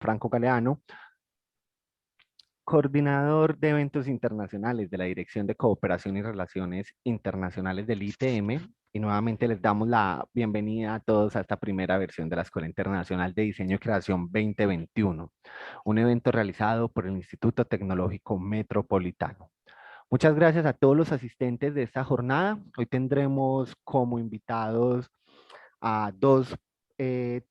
Franco Galeano, coordinador de eventos internacionales de la Dirección de Cooperación y Relaciones Internacionales del ITM, y nuevamente les damos la bienvenida a todos a esta primera versión de la Escuela Internacional de Diseño y Creación 2021, un evento realizado por el Instituto Tecnológico Metropolitano. Muchas gracias a todos los asistentes de esta jornada. Hoy tendremos como invitados a dos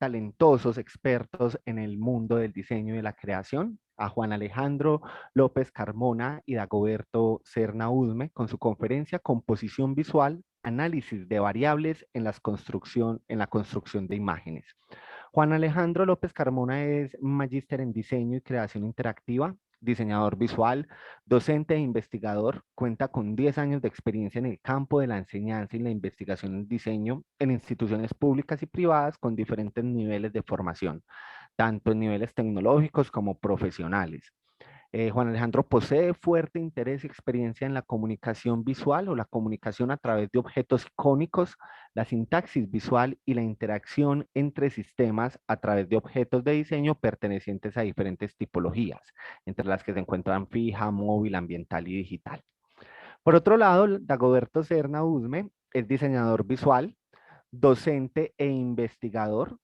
talentosos expertos en el mundo del diseño y de la creación, a Juan Alejandro López Carmona y Dagoberto Serna Udme, con su conferencia Composición Visual, Análisis de Variables en la construcción de imágenes. Juan Alejandro López Carmona es magíster en diseño y creación interactiva, diseñador visual, docente e investigador, cuenta con 10 años de experiencia en el campo de la enseñanza y la investigación en diseño en instituciones públicas y privadas con diferentes niveles de formación, tanto en niveles tecnológicos como profesionales. Juan Alejandro posee fuerte interés y experiencia en la comunicación visual o la comunicación a través de objetos icónicos, la sintaxis visual y la interacción entre sistemas a través de objetos de diseño pertenecientes a diferentes tipologías, entre las que se encuentran fija, móvil, ambiental y digital. Por otro lado, Dagoberto Serna Usme es diseñador visual, docente e investigador,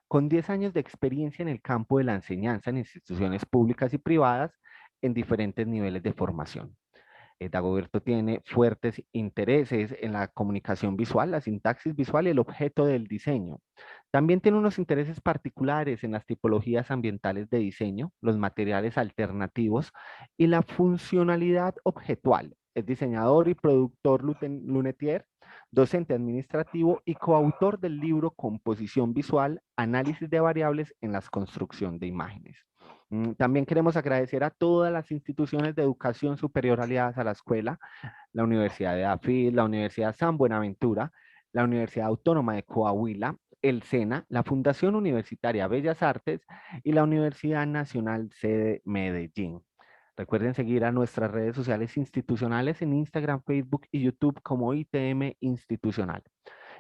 con 10 años de experiencia en el campo de la enseñanza en instituciones públicas y privadas en diferentes niveles de formación. Dagoberto tiene fuertes intereses en la comunicación visual, la sintaxis visual y el objeto del diseño. También tiene unos intereses particulares en las tipologías ambientales de diseño, los materiales alternativos y la funcionalidad objetual. Es diseñador y productor lunetier, docente administrativo y coautor del libro Composición Visual, Análisis de Variables en la Construcción de Imágenes. También queremos agradecer a todas las instituciones de educación superior aliadas a la escuela, la Universidad de AFID, la Universidad San Buenaventura, la Universidad Autónoma de Coahuila, el SENA, la Fundación Universitaria Bellas Artes y la Universidad Nacional Sede Medellín. Recuerden seguir a nuestras redes sociales institucionales en Instagram, Facebook y YouTube como ITM Institucional.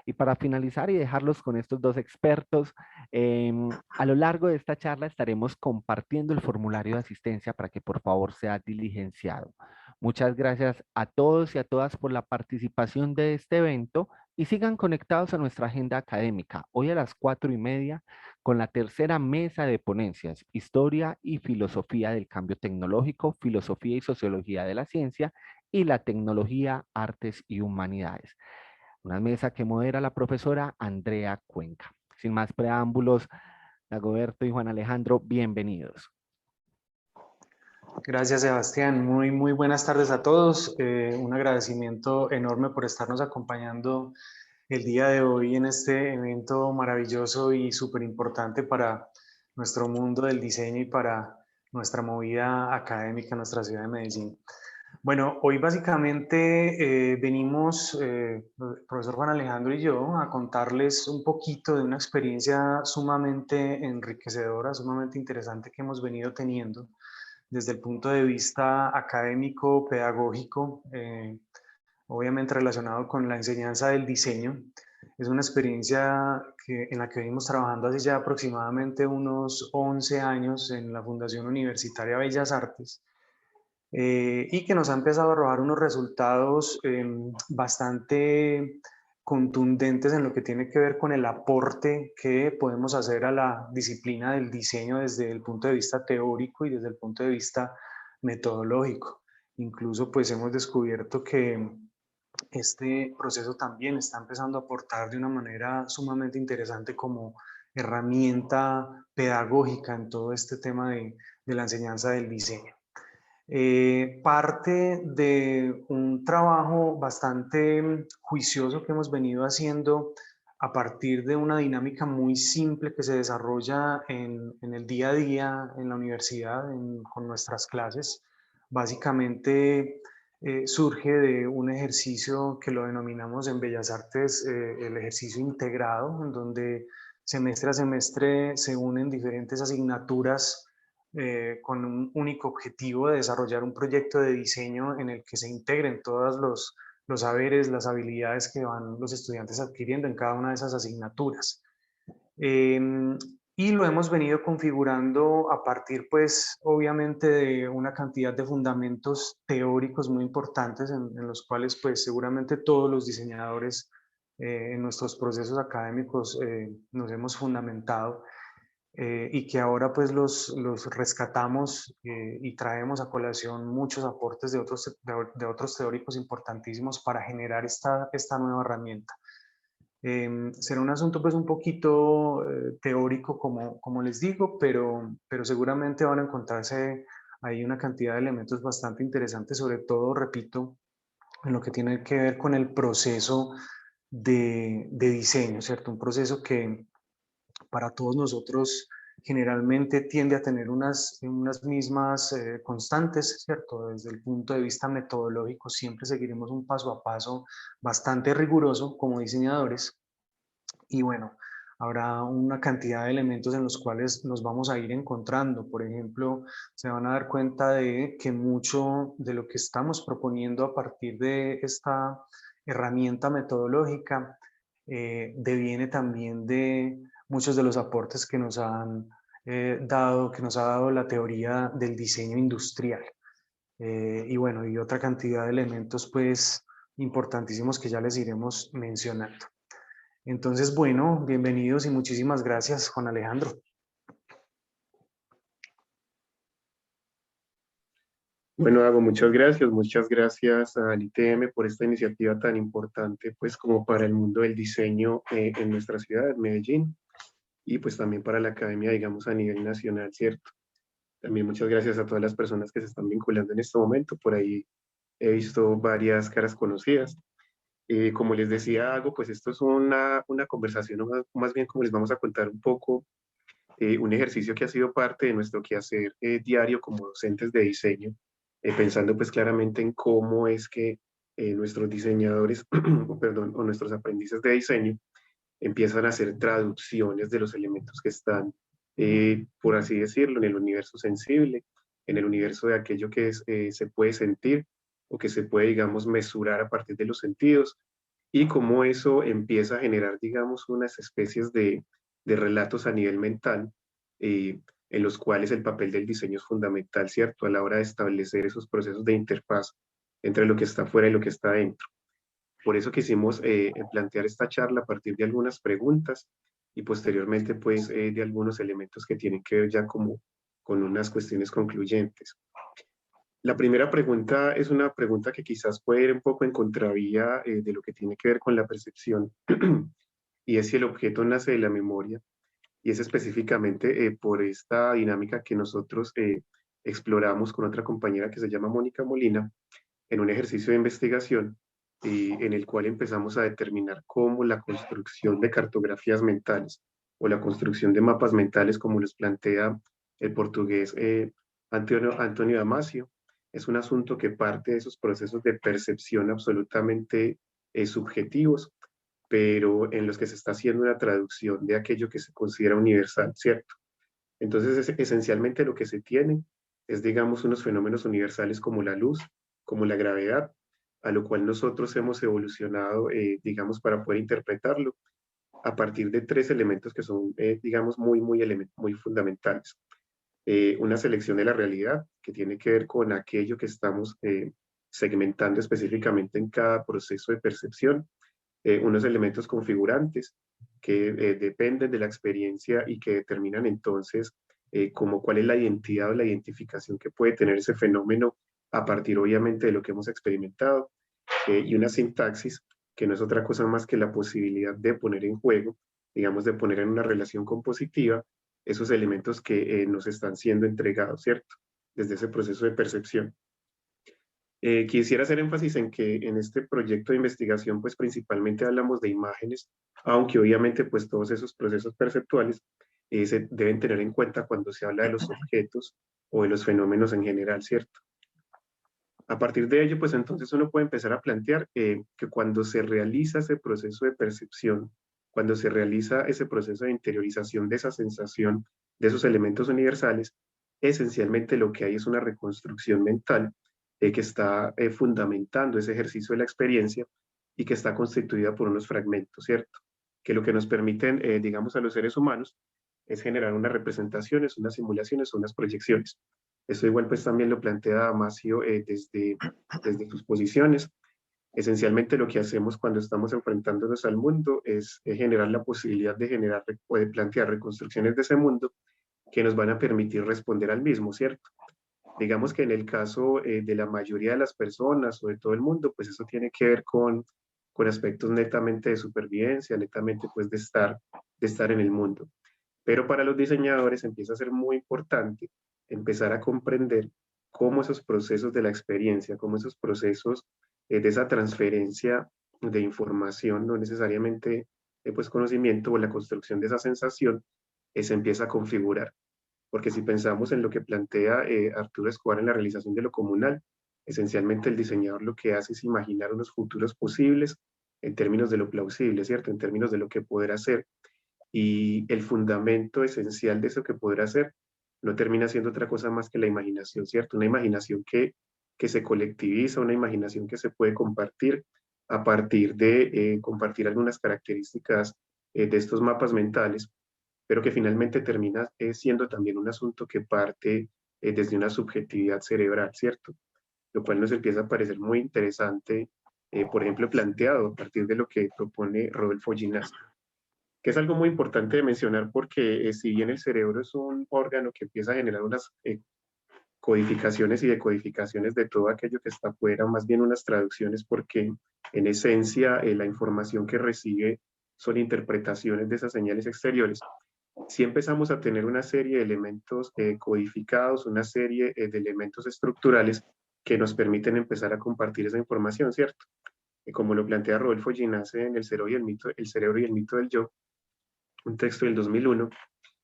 Y para finalizar y dejarlos con estos dos expertos, a lo largo de esta charla estaremos compartiendo el formulario de asistencia para que por favor sea diligenciado. Muchas gracias a todos y a todas por la participación de este evento y sigan conectados a nuestra agenda académica. Hoy a las 4:30 con la tercera mesa de ponencias, Historia y Filosofía del Cambio Tecnológico, Filosofía y Sociología de la Ciencia y la Tecnología, Artes y Humanidades. Una mesa que modera la profesora Andrea Cuenca. Sin más preámbulos, Dagoberto y Juan Alejandro, bienvenidos. Gracias, Sebastián. Muy buenas tardes a todos. Un agradecimiento enorme por estarnos acompañando el día de hoy en este evento maravilloso y súper importante para nuestro mundo del diseño y para nuestra movida académica en nuestra ciudad de Medellín. Bueno, hoy básicamente venimos, el profesor Juan Alejandro y yo, a contarles un poquito de una experiencia sumamente enriquecedora, sumamente interesante que hemos venido teniendo desde el punto de vista académico, pedagógico, obviamente relacionado con la enseñanza del diseño. Es una experiencia en la que venimos trabajando hace ya aproximadamente unos 11 años en la Fundación Universitaria Bellas Artes y que nos ha empezado a arrojar unos resultados bastante contundentes en lo que tiene que ver con el aporte que podemos hacer a la disciplina del diseño desde el punto de vista teórico y desde el punto de vista metodológico. Incluso pues hemos descubierto que este proceso también está empezando a aportar de una manera sumamente interesante como herramienta pedagógica en todo este tema de la enseñanza del diseño. Parte de un trabajo bastante juicioso que hemos venido haciendo a partir de una dinámica muy simple que se desarrolla en el día a día en la universidad, con nuestras clases. Básicamente surge de un ejercicio que lo denominamos en Bellas Artes el ejercicio integrado, en donde semestre a semestre se unen diferentes asignaturas con un único objetivo de desarrollar un proyecto de diseño en el que se integren todos los saberes, las habilidades que van los estudiantes adquiriendo en cada una de esas asignaturas. y lo hemos venido configurando a partir, pues, obviamente de una cantidad de fundamentos teóricos muy importantes en los cuales, pues, seguramente todos los diseñadores en nuestros procesos académicos nos hemos fundamentado y que ahora, pues, los rescatamos y traemos a colación muchos aportes de otros teóricos importantísimos para generar esta nueva herramienta. Será un asunto pues un poquito teórico, como les digo, pero seguramente van a encontrarse ahí una cantidad de elementos bastante interesantes, sobre todo, repito, en lo que tiene que ver con el proceso de diseño, ¿cierto? Un proceso que para todos nosotros generalmente tiende a tener unas mismas constantes, ¿cierto? Desde el punto de vista metodológico, siempre seguiremos un paso a paso bastante riguroso como diseñadores y bueno, habrá una cantidad de elementos en los cuales nos vamos a ir encontrando. Por ejemplo, se van a dar cuenta de que mucho de lo que estamos proponiendo a partir de esta herramienta metodológica deviene también de muchos de los aportes que nos han dado, que nos ha dado la teoría del diseño industrial. Y bueno, y otra cantidad de elementos pues importantísimos que ya les iremos mencionando. Entonces, bueno, bienvenidos y muchísimas gracias, Juan Alejandro. Bueno, Dago, muchas gracias al ITM por esta iniciativa tan importante, pues como para el mundo del diseño en nuestra ciudad, Medellín, y pues también para la academia, digamos, a nivel nacional, ¿cierto? También muchas gracias a todas las personas que se están vinculando en este momento, por ahí he visto varias caras conocidas. Como les decía, Dago, pues esto es una conversación, o más bien como les vamos a contar un poco, un ejercicio que ha sido parte de nuestro quehacer diario como docentes de diseño, pensando pues claramente en cómo es que nuestros diseñadores, o perdón, o nuestros aprendices de diseño empiezan a hacer traducciones de los elementos que están, por así decirlo, en el universo sensible, en el universo de aquello que se puede sentir o que se puede, digamos, mesurar a partir de los sentidos, y cómo eso empieza a generar, digamos, unas especies de relatos a nivel mental, en los cuales el papel del diseño es fundamental, ¿cierto? A la hora de establecer esos procesos de interfaz entre lo que está fuera y lo que está dentro. Por eso quisimos plantear esta charla a partir de algunas preguntas y posteriormente, pues, de algunos elementos que tienen que ver ya como con unas cuestiones concluyentes. La primera pregunta es una pregunta que quizás puede ir un poco en contravía de lo que tiene que ver con la percepción, y es si el objeto nace de la memoria, y es específicamente por esta dinámica que nosotros exploramos con otra compañera que se llama Mónica Molina, en un ejercicio de investigación en el cual empezamos a determinar cómo la construcción de cartografías mentales o la construcción de mapas mentales, como los plantea el portugués Antonio Damasio, es un asunto que parte de esos procesos de percepción absolutamente subjetivos, pero en los que se está haciendo una traducción de aquello que se considera universal, ¿cierto? Entonces, esencialmente lo que se tiene es, digamos, unos fenómenos universales como la luz, como la gravedad, a lo cual nosotros hemos evolucionado, digamos, para poder interpretarlo a partir de tres elementos que son, digamos, muy fundamentales. Una selección de la realidad, que tiene que ver con aquello que estamos segmentando específicamente en cada proceso de percepción, unos elementos configurantes que dependen de la experiencia y que determinan entonces como cuál es la identidad o la identificación que puede tener ese fenómeno a partir obviamente de lo que hemos experimentado, y una sintaxis que no es otra cosa más que la posibilidad de poner en juego, digamos, de poner en una relación compositiva esos elementos que nos están siendo entregados, ¿cierto? Desde ese proceso de percepción. Quisiera hacer énfasis en que en este proyecto de investigación, pues principalmente hablamos de imágenes, aunque obviamente pues todos esos procesos perceptuales se deben tener en cuenta cuando se habla de los objetos o de los fenómenos en general, ¿cierto? A partir de ello, pues entonces uno puede empezar a plantear que cuando se realiza ese proceso de percepción, cuando se realiza ese proceso de interiorización de esa sensación, de esos elementos universales, esencialmente lo que hay es una reconstrucción mental que está fundamentando ese ejercicio de la experiencia y que está constituida por unos fragmentos, ¿cierto? Que lo que nos permiten, digamos, a los seres humanos es generar unas representaciones, unas simulaciones, unas proyecciones. Eso igual pues también lo plantea Damasio desde sus posiciones. Esencialmente lo que hacemos cuando estamos enfrentándonos al mundo es generar la posibilidad de generar o de plantear reconstrucciones de ese mundo que nos van a permitir responder al mismo, ¿cierto? Digamos que en el caso de la mayoría de las personas o de todo el mundo, pues eso tiene que ver con aspectos netamente de supervivencia, netamente pues de estar en el mundo. Pero para los diseñadores empieza a ser muy importante empezar a comprender cómo esos procesos de la experiencia, cómo esos procesos de esa transferencia de información, no necesariamente pues conocimiento o la construcción de esa sensación, se empieza a configurar. Porque si pensamos en lo que plantea Arturo Escobar en la realización de lo comunal, esencialmente el diseñador lo que hace es imaginar unos futuros posibles en términos de lo plausible, ¿cierto? En términos de lo que podrá ser. Y el fundamento esencial de eso que podrá ser no termina siendo otra cosa más que la imaginación, ¿cierto? Una imaginación que se colectiviza, una imaginación que se puede compartir a partir de compartir algunas características de estos mapas mentales, pero que finalmente termina siendo también un asunto que parte desde una subjetividad cerebral, ¿cierto? Lo cual nos empieza a parecer muy interesante, por ejemplo, planteado a partir de lo que propone Rodolfo Ginás, que es algo muy importante de mencionar porque si bien el cerebro es un órgano que empieza a generar unas codificaciones y decodificaciones de todo aquello que está afuera, más bien unas traducciones porque en esencia la información que recibe son interpretaciones de esas señales exteriores. Si empezamos a tener una serie de elementos codificados, una serie de elementos estructurales que nos permiten empezar a compartir esa información, ¿cierto? Como lo plantea Rodolfo Ginás en El cerebro y el mito del yo, un texto del 2001,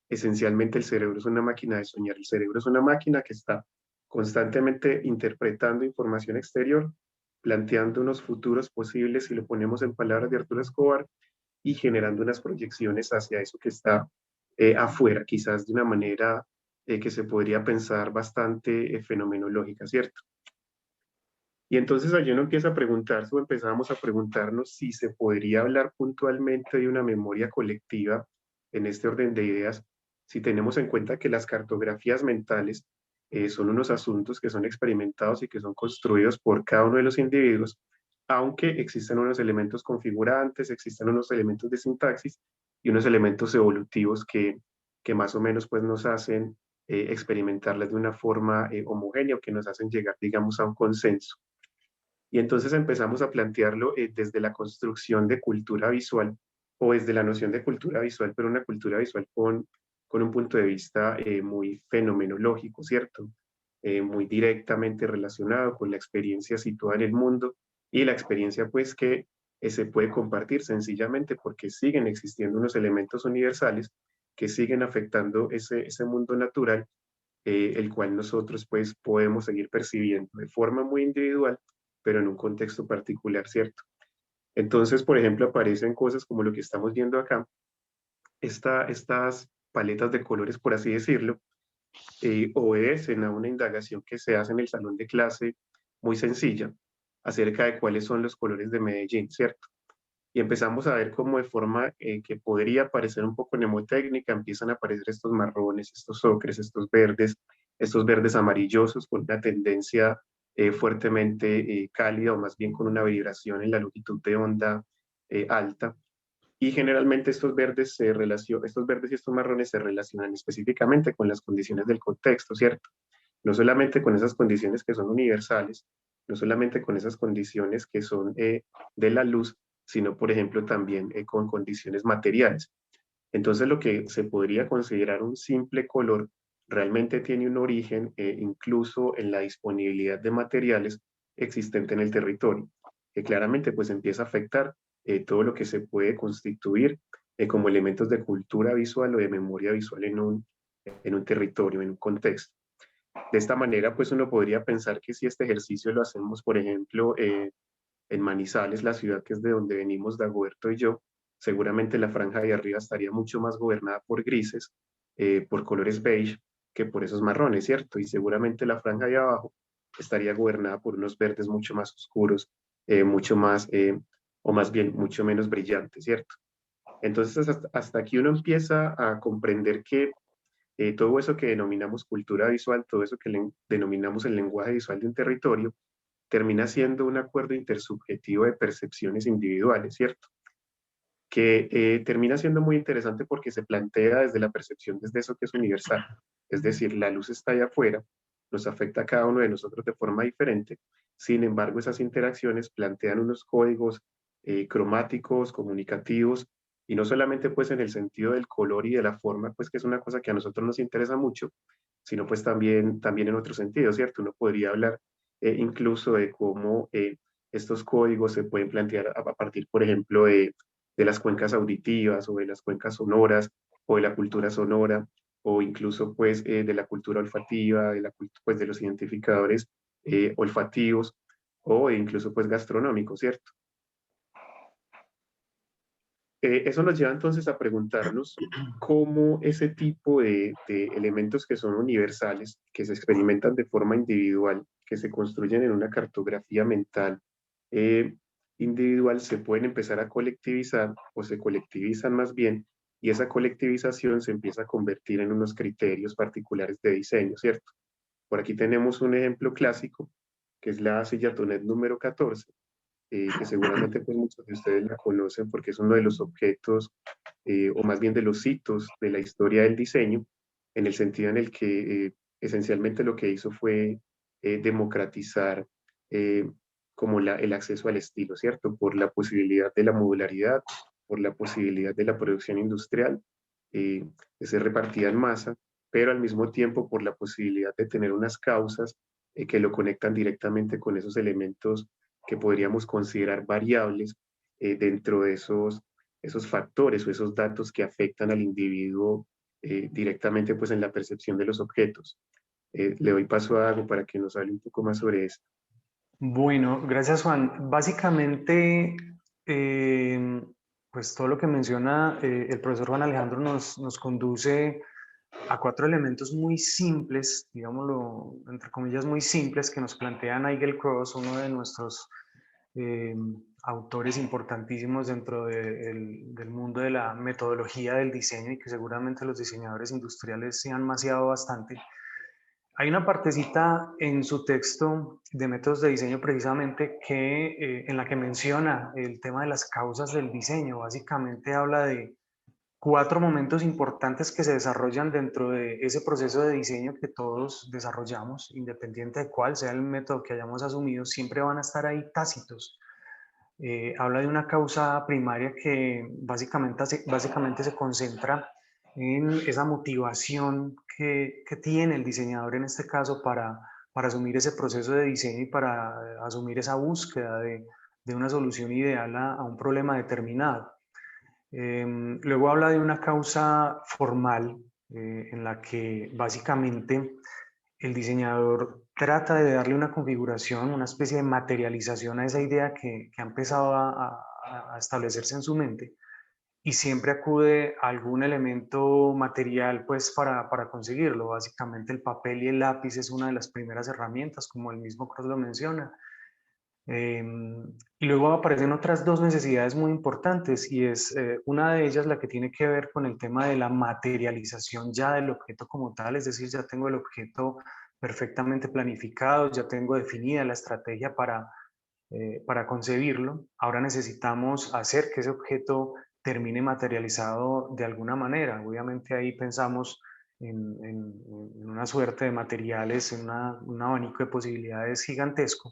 esencialmente el cerebro es una máquina de soñar. El cerebro es una máquina que está constantemente interpretando información exterior, planteando unos futuros posibles, si lo ponemos en palabras de Arturo Escobar, y generando unas proyecciones hacia eso que está afuera, quizás de una manera que se podría pensar bastante fenomenológica, ¿cierto? Y entonces allí uno empieza a preguntarse o empezamos a preguntarnos si se podría hablar puntualmente de una memoria colectiva en este orden de ideas, si tenemos en cuenta que las cartografías mentales son unos asuntos que son experimentados y que son construidos por cada uno de los individuos, aunque existen unos elementos configurantes, existen unos elementos de sintaxis y unos elementos evolutivos que más o menos pues nos hacen experimentarlas de una forma homogénea o que nos hacen llegar, digamos, a un consenso. Y entonces empezamos a plantearlo desde la construcción de cultura visual o desde la noción de cultura visual, pero una cultura visual con un punto de vista muy fenomenológico, ¿cierto? Muy directamente relacionado con la experiencia situada en el mundo y la experiencia pues que se puede compartir sencillamente porque siguen existiendo unos elementos universales que siguen afectando ese mundo natural, el cual nosotros pues podemos seguir percibiendo de forma muy individual, pero en un contexto particular, ¿cierto? Entonces, por ejemplo, aparecen cosas como lo que estamos viendo acá, estas paletas de colores, por así decirlo, obedecen a una indagación que se hace en el salón de clase muy sencilla acerca de cuáles son los colores de Medellín, ¿cierto? Y empezamos a ver cómo de forma que podría parecer un poco mnemotécnica, empiezan a aparecer estos marrones, estos ocres, estos verdes amarillosos con una tendencia fuertemente cálida o más bien con una vibración en la longitud de onda alta. Y generalmente estos verdes y estos marrones se relacionan específicamente con las condiciones del contexto, ¿cierto? No solamente con esas condiciones que son universales, no solamente con esas condiciones que son de la luz, sino, por ejemplo, también con condiciones materiales. Entonces, lo que se podría considerar un simple color realmente tiene un origen incluso en la disponibilidad de materiales existente en el territorio, que claramente pues empieza a afectar todo lo que se puede constituir como elementos de cultura visual o de memoria visual en un territorio, en un contexto. De esta manera, pues uno podría pensar que si este ejercicio lo hacemos, por ejemplo, en Manizales, la ciudad que es de donde venimos, Dagoberto y yo, seguramente la franja de arriba estaría mucho más gobernada por grises, por colores beige, que por esos marrones, ¿cierto? Y seguramente la franja de abajo estaría gobernada por unos verdes mucho más oscuros, mucho más, o más bien, mucho menos brillantes, ¿cierto? Entonces, hasta aquí uno empieza a comprender que todo eso que denominamos cultura visual, todo eso que denominamos el lenguaje visual de un territorio, termina siendo un acuerdo intersubjetivo de percepciones individuales, ¿cierto? Que termina siendo muy interesante porque se plantea desde la percepción, desde eso que es universal. Es decir, la luz está allá afuera, nos afecta a cada uno de nosotros de forma diferente. Sin embargo, esas interacciones plantean unos códigos cromáticos, comunicativos, y no solamente pues en el sentido del color y de la forma, pues que es una cosa que a nosotros nos interesa mucho, sino pues también en otro sentido, ¿cierto? Uno podría hablar incluso de cómo estos códigos se pueden plantear a partir, por ejemplo, de las cuencas auditivas o de las cuencas sonoras o de la cultura sonora o incluso pues de la cultura olfativa, pues, de los identificadores olfativos o incluso pues gastronómicos, ¿cierto? Eso nos lleva entonces a preguntarnos cómo ese tipo de elementos que son universales, que se experimentan de forma individual, que se construyen en una cartografía mental eh, individual, se pueden empezar a colectivizar o se colectivizan más bien, y esa colectivización se empieza a convertir en unos criterios particulares de diseño, ¿cierto? Por aquí tenemos un ejemplo clásico, que es la silla Tonet número 14, que seguramente pues muchos de ustedes la conocen porque es uno de los objetos, o más bien de los hitos de la historia del diseño, en el sentido en el que esencialmente lo que hizo fue democratizar como el acceso al estilo, ¿cierto? Por la posibilidad de la modularidad, por la posibilidad de la producción industrial, de ser repartida en masa, pero al mismo tiempo por la posibilidad de tener unas causas que lo conectan directamente con esos elementos que podríamos considerar variables dentro de esos factores o esos datos que afectan al individuo directamente pues en la percepción de los objetos. Le doy paso a Dago para que nos hable un poco más sobre esto. Bueno, gracias Juan. Básicamente, pues todo lo que menciona el profesor Juan Alejandro nos conduce a cuatro elementos muy simples, digámoslo, entre comillas, muy simples, que nos plantea Nigel Cross, uno de nuestros eh, autores importantísimos dentro del mundo de la metodología del diseño y que seguramente los diseñadores industriales se han maciado bastante. Hay una partecita en su texto de métodos de diseño precisamente en la que menciona el tema de las causas del diseño. Básicamente habla de cuatro momentos importantes que se desarrollan dentro de ese proceso de diseño que todos desarrollamos, independiente de cuál sea el método que hayamos asumido, siempre van a estar ahí tácitos. Habla de una causa primaria que básicamente se concentra en esa motivación que tiene el diseñador en este caso para asumir ese proceso de diseño y para asumir esa búsqueda de una solución ideal a un problema determinado. Luego habla de una causa formal en la que básicamente el diseñador trata de darle una configuración, una especie de materialización a esa idea que ha empezado a establecerse en su mente y siempre acude a algún elemento material pues para conseguirlo. Básicamente el papel y el lápiz es una de las primeras herramientas, como el mismo Cross lo menciona. Y luego aparecen otras dos necesidades muy importantes y es una de ellas la que tiene que ver con el tema de la materialización ya del objeto como tal, es decir, ya tengo el objeto perfectamente planificado, ya tengo definida la estrategia para concebirlo. Ahora necesitamos hacer que ese objeto termine materializado de alguna manera. Obviamente ahí pensamos en una suerte de materiales, en un abanico de posibilidades gigantesco.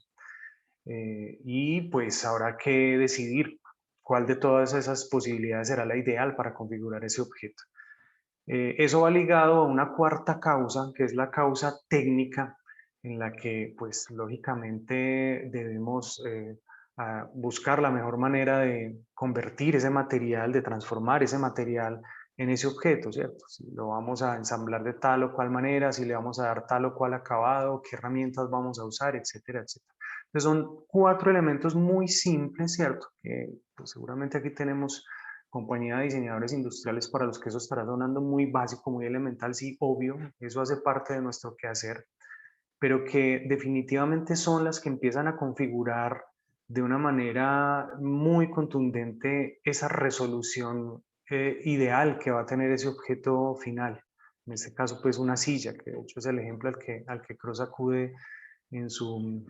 Y pues habrá que decidir cuál de todas esas posibilidades será la ideal para configurar ese objeto. Eso va ligado a una cuarta causa, que es la causa técnica, en la que pues lógicamente debemos buscar la mejor manera de convertir ese material, de transformar ese material en ese objeto, ¿cierto? Si lo vamos a ensamblar de tal o cual manera, si le vamos a dar tal o cual acabado, qué herramientas vamos a usar, etcétera, etcétera. Entonces son cuatro elementos muy simples, ¿cierto? Que pues, seguramente aquí tenemos compañía de diseñadores industriales para los que eso estará sonando muy básico, muy elemental, sí, obvio, eso hace parte de nuestro quehacer, pero que definitivamente son las que empiezan a configurar de una manera muy contundente esa resolución ideal que va a tener ese objeto final. En este caso, pues una silla, que de hecho es el ejemplo al que Cross acude en su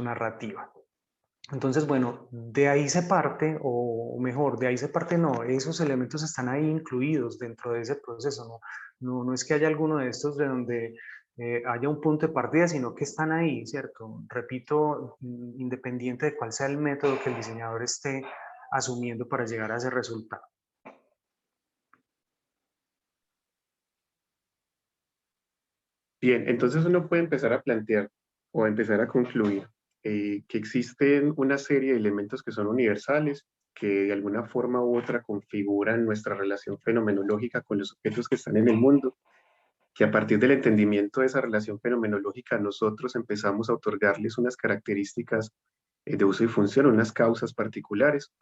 narrativa. Entonces, bueno, de ahí se parte, o mejor, de ahí se parte no, esos elementos están ahí incluidos dentro de ese proceso, no es que haya alguno de estos de donde haya un punto de partida, sino que están ahí, ¿cierto? Repito, independiente de cuál sea el método que el diseñador esté asumiendo para llegar a ese resultado. Bien, entonces uno puede empezar a plantear o empezar a concluir que existen una serie de elementos que son universales, que de alguna forma u otra configuran nuestra relación fenomenológica con los objetos que están en el mundo, que a partir del entendimiento de esa relación fenomenológica nosotros empezamos a otorgarles unas características de uso y función, unas causas particulares,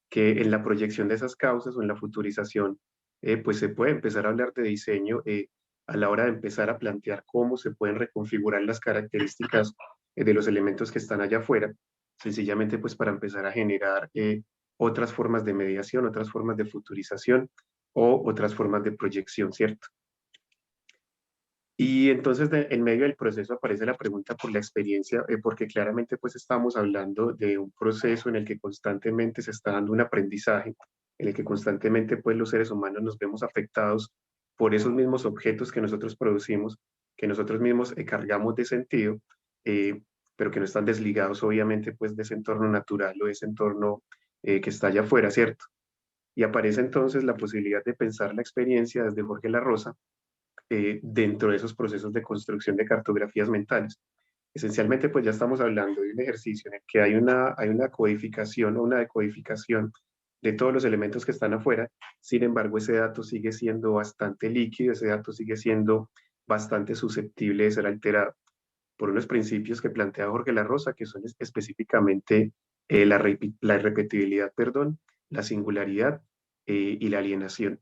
que en la proyección de esas causas o en la futurización, pues se puede empezar a hablar de diseño a la hora de empezar a plantear cómo se pueden reconfigurar las características de los elementos que están allá afuera, sencillamente pues para empezar a generar otras formas de mediación, otras formas de futurización o otras formas de proyección, ¿cierto? Y entonces en medio del proceso aparece la pregunta por la experiencia, porque claramente pues estamos hablando de un proceso en el que constantemente se está dando un aprendizaje, en el que constantemente pues los seres humanos nos vemos afectados por esos mismos objetos que nosotros producimos, que nosotros mismos cargamos de sentido, eh, pero que no están desligados obviamente pues de ese entorno natural o de ese entorno que está allá afuera, ¿cierto? Y aparece entonces la posibilidad de pensar la experiencia desde Jorge La Rosa dentro de esos procesos de construcción de cartografías mentales. Esencialmente, pues ya estamos hablando de un ejercicio en el que hay una codificación o una decodificación de todos los elementos que están afuera. Sin embargo, ese dato sigue siendo bastante líquido, ese dato sigue siendo bastante susceptible de ser alterado por unos principios que plantea Jorge La Rosa, que son específicamente la repetibilidad, perdón, la singularidad y la alienación.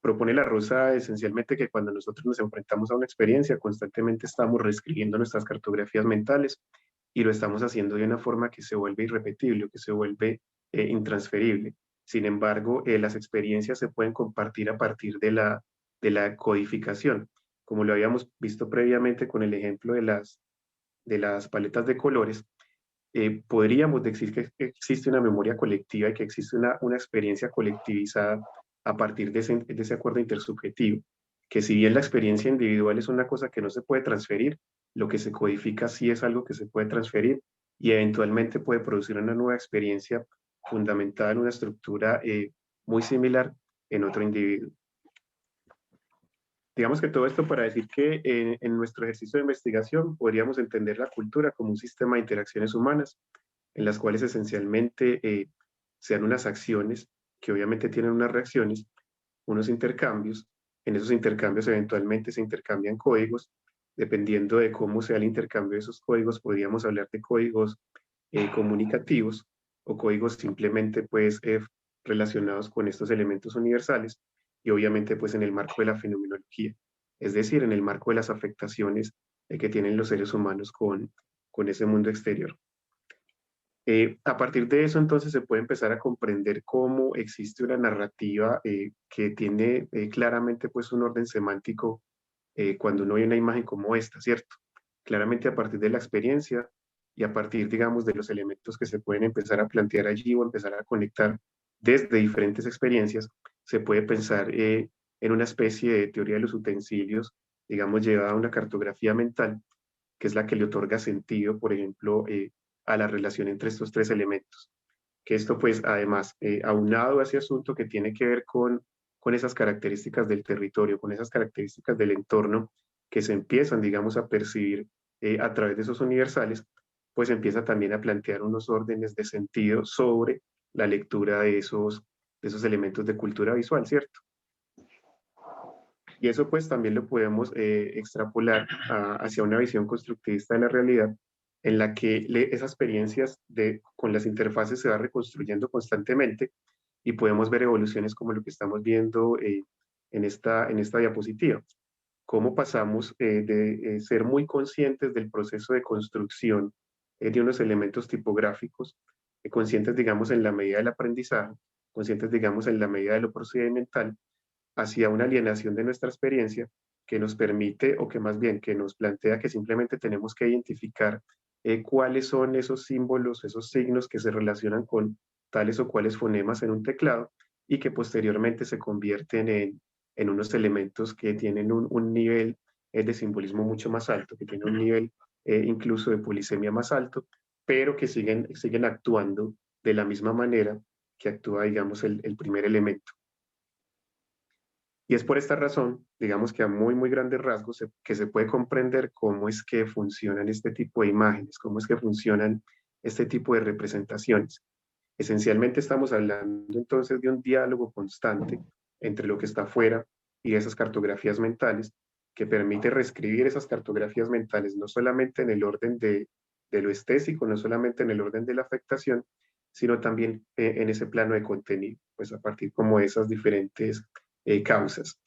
Propone La Rosa esencialmente que cuando nosotros nos enfrentamos a una experiencia, constantemente estamos reescribiendo nuestras cartografías mentales y lo estamos haciendo de una forma que se vuelve irrepetible, que se vuelve intransferible. Sin embargo, las experiencias se pueden compartir a partir de la codificación, como lo habíamos visto previamente con el ejemplo de las paletas de colores. Podríamos decir que existe una memoria colectiva y que existe una experiencia colectivizada a partir de ese acuerdo intersubjetivo, que si bien la experiencia individual es una cosa que no se puede transferir, lo que se codifica sí es algo que se puede transferir y eventualmente puede producir una nueva experiencia fundamentada en una estructura muy similar en otro individuo. Digamos que todo esto para decir que en nuestro ejercicio de investigación podríamos entender la cultura como un sistema de interacciones humanas en las cuales esencialmente se dan unas acciones que obviamente tienen unas reacciones, unos intercambios. En esos intercambios eventualmente se intercambian códigos. Dependiendo de cómo sea el intercambio de esos códigos, podríamos hablar de códigos comunicativos o códigos simplemente pues relacionados con estos elementos universales y obviamente pues en el marco de la fenomenología, es decir, en el marco de las afectaciones que tienen los seres humanos con ese mundo exterior. A partir de eso, entonces, se puede empezar a comprender cómo existe una narrativa que tiene claramente pues, un orden semántico cuando uno ve una imagen como esta, ¿cierto? Claramente a partir de la experiencia y a partir, digamos, de los elementos que se pueden empezar a plantear allí o empezar a conectar desde diferentes experiencias, se puede pensar en una especie de teoría de los utensilios, digamos, llevada a una cartografía mental, que es la que le otorga sentido, por ejemplo, a la relación entre estos tres elementos. Que esto, pues, además, aunado a ese asunto que tiene que ver con esas características del territorio, con esas características del entorno que se empiezan, digamos, a percibir a través de esos universales, pues empieza también a plantear unos órdenes de sentido sobre la lectura de esos elementos de cultura visual, ¿cierto? Y eso pues también lo podemos extrapolar hacia una visión constructivista de la realidad, en la que esas experiencias con las interfaces se va reconstruyendo constantemente y podemos ver evoluciones como lo que estamos viendo en esta diapositiva. Cómo pasamos de ser muy conscientes del proceso de construcción de unos elementos tipográficos, conscientes, digamos, en la medida del aprendizaje, conscientes, digamos, en la medida de lo procedimental, hacia una alienación de nuestra experiencia que nos permite, o que más bien que nos plantea que simplemente tenemos que identificar cuáles son esos símbolos, esos signos que se relacionan con tales o cuales fonemas en un teclado y que posteriormente se convierten en unos elementos que tienen un nivel de simbolismo mucho más alto, que tienen un nivel incluso de polisemia más alto, pero que siguen actuando de la misma manera que actúa, digamos, el primer elemento. Y es por esta razón, digamos que a muy, muy grandes rasgos, que se puede comprender cómo es que funcionan este tipo de imágenes, cómo es que funcionan este tipo de representaciones. Esencialmente estamos hablando entonces de un diálogo constante entre lo que está afuera y esas cartografías mentales, que permite reescribir esas cartografías mentales, no solamente en el orden de lo estético, no solamente en el orden de la afectación, sino también en ese plano de contenido, pues a partir como de esas diferentes causas.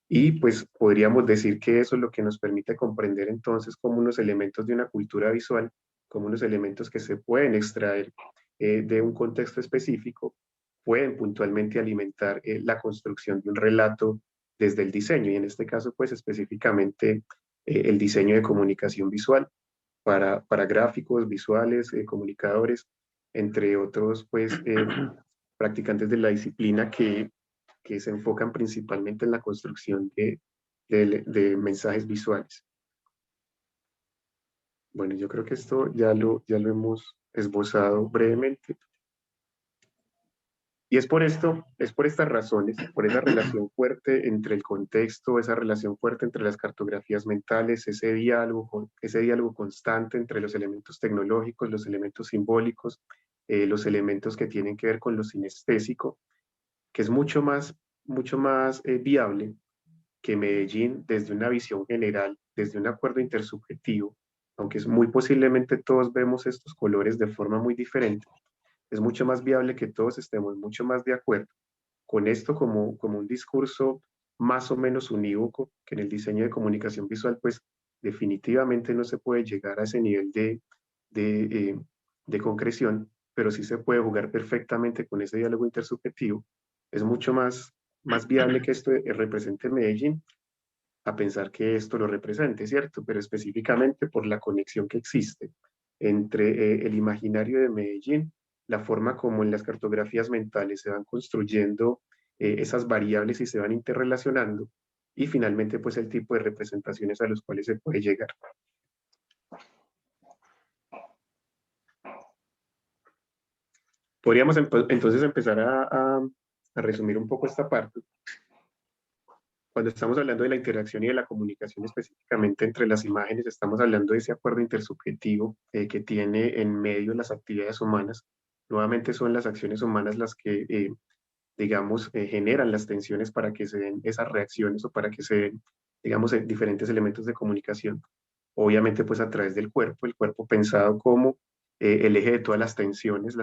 Y pues podríamos decir que eso es lo que nos permite comprender entonces como unos elementos de una cultura visual, como unos elementos que se pueden extraer de un contexto específico, pueden puntualmente alimentar la construcción de un relato desde el diseño, y en este caso pues específicamente el diseño de comunicación visual para gráficos, visuales, comunicadores, entre otros pues practicantes de la disciplina que se enfocan principalmente en la construcción de mensajes visuales. Bueno, yo creo que esto ya lo hemos esbozado brevemente. Y es por esto, es por estas razones, por esa relación fuerte entre el contexto, esa relación fuerte entre las cartografías mentales, ese diálogo constante entre los elementos tecnológicos, los elementos simbólicos, los elementos que tienen que ver con lo sinestésico, que es mucho más viable que Medellín, desde una visión general, desde un acuerdo intersubjetivo, aunque es muy posiblemente todos vemos estos colores de forma muy diferente, es mucho más viable que todos estemos mucho más de acuerdo con esto como un discurso más o menos unívoco, que en el diseño de comunicación visual, pues definitivamente no se puede llegar a ese nivel de, de concreción, pero sí se puede jugar perfectamente con ese diálogo intersubjetivo. Es mucho más viable que esto represente Medellín a pensar que esto lo represente, ¿cierto? Pero específicamente por la conexión que existe entre el imaginario de Medellín, la forma como en las cartografías mentales se van construyendo esas variables y se van interrelacionando, y finalmente pues el tipo de representaciones a los cuales se puede llegar. Podríamos entonces empezar a resumir un poco esta parte. Cuando estamos hablando de la interacción y de la comunicación específicamente entre las imágenes, estamos hablando de ese acuerdo intersubjetivo que tiene en medio las actividades humanas. Nuevamente son las acciones humanas las que, digamos, generan las tensiones para que se den esas reacciones o para que se den, digamos, diferentes elementos de comunicación. Obviamente, pues a través del cuerpo, el cuerpo pensado como el eje de todas las tensiones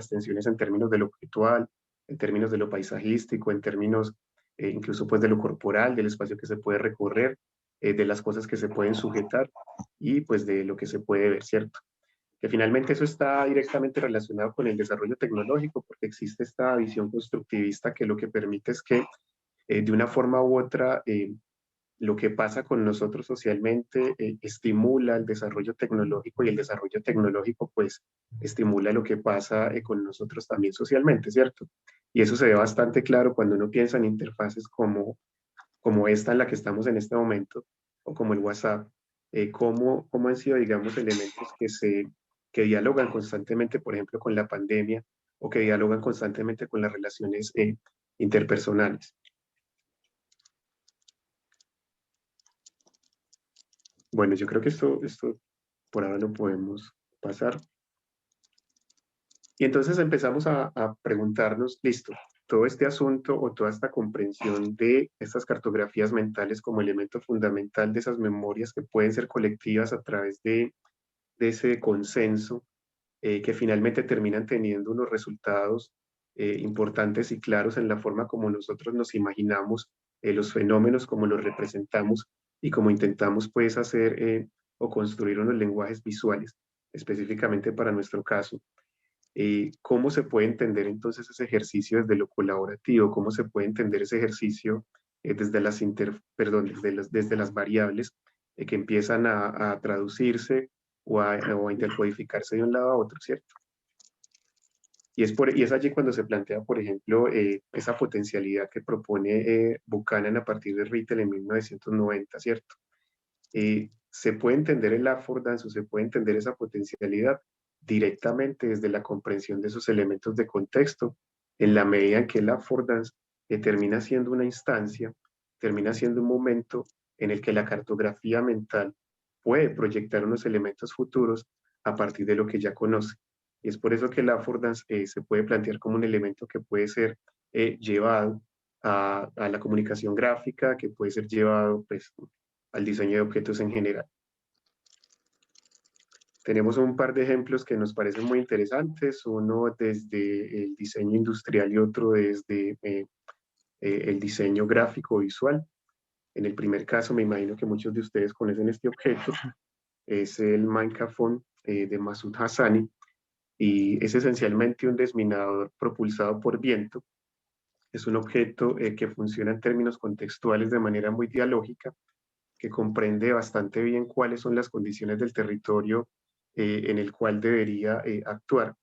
en términos de lo objetual, en términos de lo paisajístico, en términos incluso pues de lo corporal, del espacio que se puede recorrer, de las cosas que se pueden sujetar y pues de lo que se puede ver, ¿cierto? Que finalmente eso está directamente relacionado con el desarrollo tecnológico, porque existe esta visión constructivista que lo que permite es que de una forma u otra lo que pasa con nosotros socialmente estimula el desarrollo tecnológico, y el desarrollo tecnológico pues estimula lo que pasa con nosotros también socialmente, ¿cierto? Y eso se ve bastante claro cuando uno piensa en interfaces como esta en la que estamos en este momento, o como el WhatsApp, cómo han sido, digamos, elementos que dialogan constantemente, por ejemplo, con la pandemia, o que dialogan constantemente con las relaciones interpersonales. Bueno, yo creo que esto por ahora lo podemos pasar. Y entonces empezamos a preguntarnos, listo, todo este asunto o toda esta comprensión de estas cartografías mentales como elemento fundamental de esas memorias que pueden ser colectivas a través de ese consenso, que finalmente terminan teniendo unos resultados importantes y claros en la forma como nosotros nos imaginamos los fenómenos, como los representamos y como intentamos pues hacer o construir unos lenguajes visuales, específicamente para nuestro caso. ¿Cómo se puede entender entonces ese ejercicio desde lo colaborativo? ¿Cómo se puede entender ese ejercicio desde desde las variables que empiezan a traducirse o a intercodificarse de un lado a otro, ¿cierto? Y es allí cuando se plantea, por ejemplo, esa potencialidad que propone Buchanan a partir de Rittel en 1990, ¿cierto? Se puede entender el affordance o se puede entender esa potencialidad directamente desde la comprensión de esos elementos de contexto, en la medida en que el affordance termina siendo una instancia, termina siendo un momento en el que la cartografía mental puede proyectar unos elementos futuros a partir de lo que ya conoce. Y es por eso que el affordance se puede plantear como un elemento que puede ser llevado a la comunicación gráfica, que puede ser llevado pues, al diseño de objetos en general. Tenemos un par de ejemplos que nos parecen muy interesantes, uno desde el diseño industrial y otro desde el diseño gráfico visual. En el primer caso, me imagino que muchos de ustedes conocen este objeto, es el Minecraft de Masoud Hassani, y es esencialmente un desminador propulsado por viento. Es un objeto que funciona en términos contextuales de manera muy dialógica, que comprende bastante bien cuáles son las condiciones del territorio en el cual debería actuar,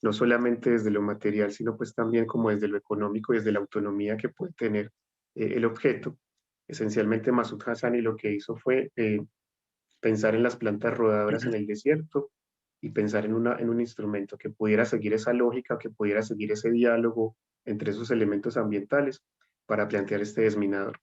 no solamente desde lo material, sino pues también como desde lo económico y desde la autonomía que puede tener el objeto. Esencialmente Masoud Hassani lo que hizo fue pensar en las plantas rodadoras en el desierto y pensar en un instrumento que pudiera seguir esa lógica, que pudiera seguir ese diálogo entre esos elementos ambientales para plantear este desminador.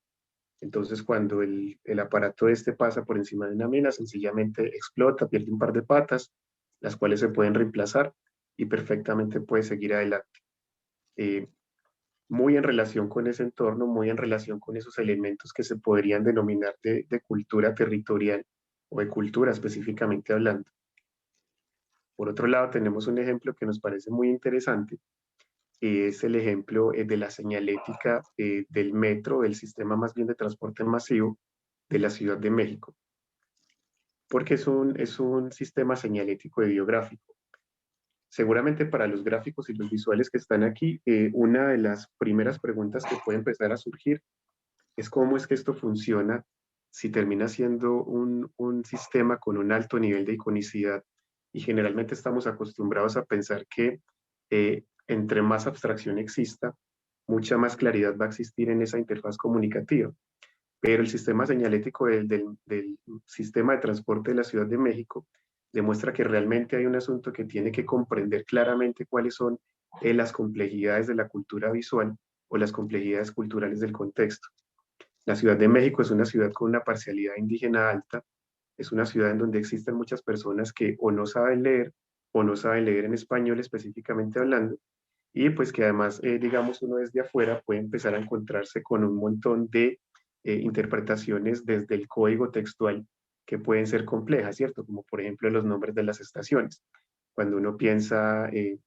Entonces, cuando el aparato este pasa por encima de una mina, sencillamente explota, pierde un par de patas, las cuales se pueden reemplazar y perfectamente puede seguir adelante. Eh, Muy en relación con ese entorno, muy en relación con esos elementos que se podrían denominar de cultura territorial o de cultura específicamente hablando. Por otro lado, tenemos un ejemplo que nos parece muy interesante, es el ejemplo de la señalética del metro, del sistema más bien de transporte masivo de la Ciudad de México, porque es un sistema señalético ideográfico. Seguramente para los gráficos y los visuales que están aquí, una de las primeras preguntas que puede empezar a surgir es cómo es que esto funciona si termina siendo un sistema con un alto nivel de iconicidad. Y generalmente estamos acostumbrados a pensar que entre más abstracción exista, mucha más claridad va a existir en esa interfaz comunicativa. Pero el sistema señalético del sistema de transporte de la Ciudad de México demuestra que realmente hay un asunto que tiene que comprender claramente cuáles son las complejidades de la cultura visual o las complejidades culturales del contexto. La Ciudad de México es una ciudad con una parcialidad indígena alta, es una ciudad en donde existen muchas personas que o no saben leer o no saben leer en español específicamente hablando, y pues que además, digamos, uno desde afuera puede empezar a encontrarse con un montón de interpretaciones desde el código textual que pueden ser complejas, ¿cierto? Como por ejemplo los nombres de las estaciones. Cuando uno piensa en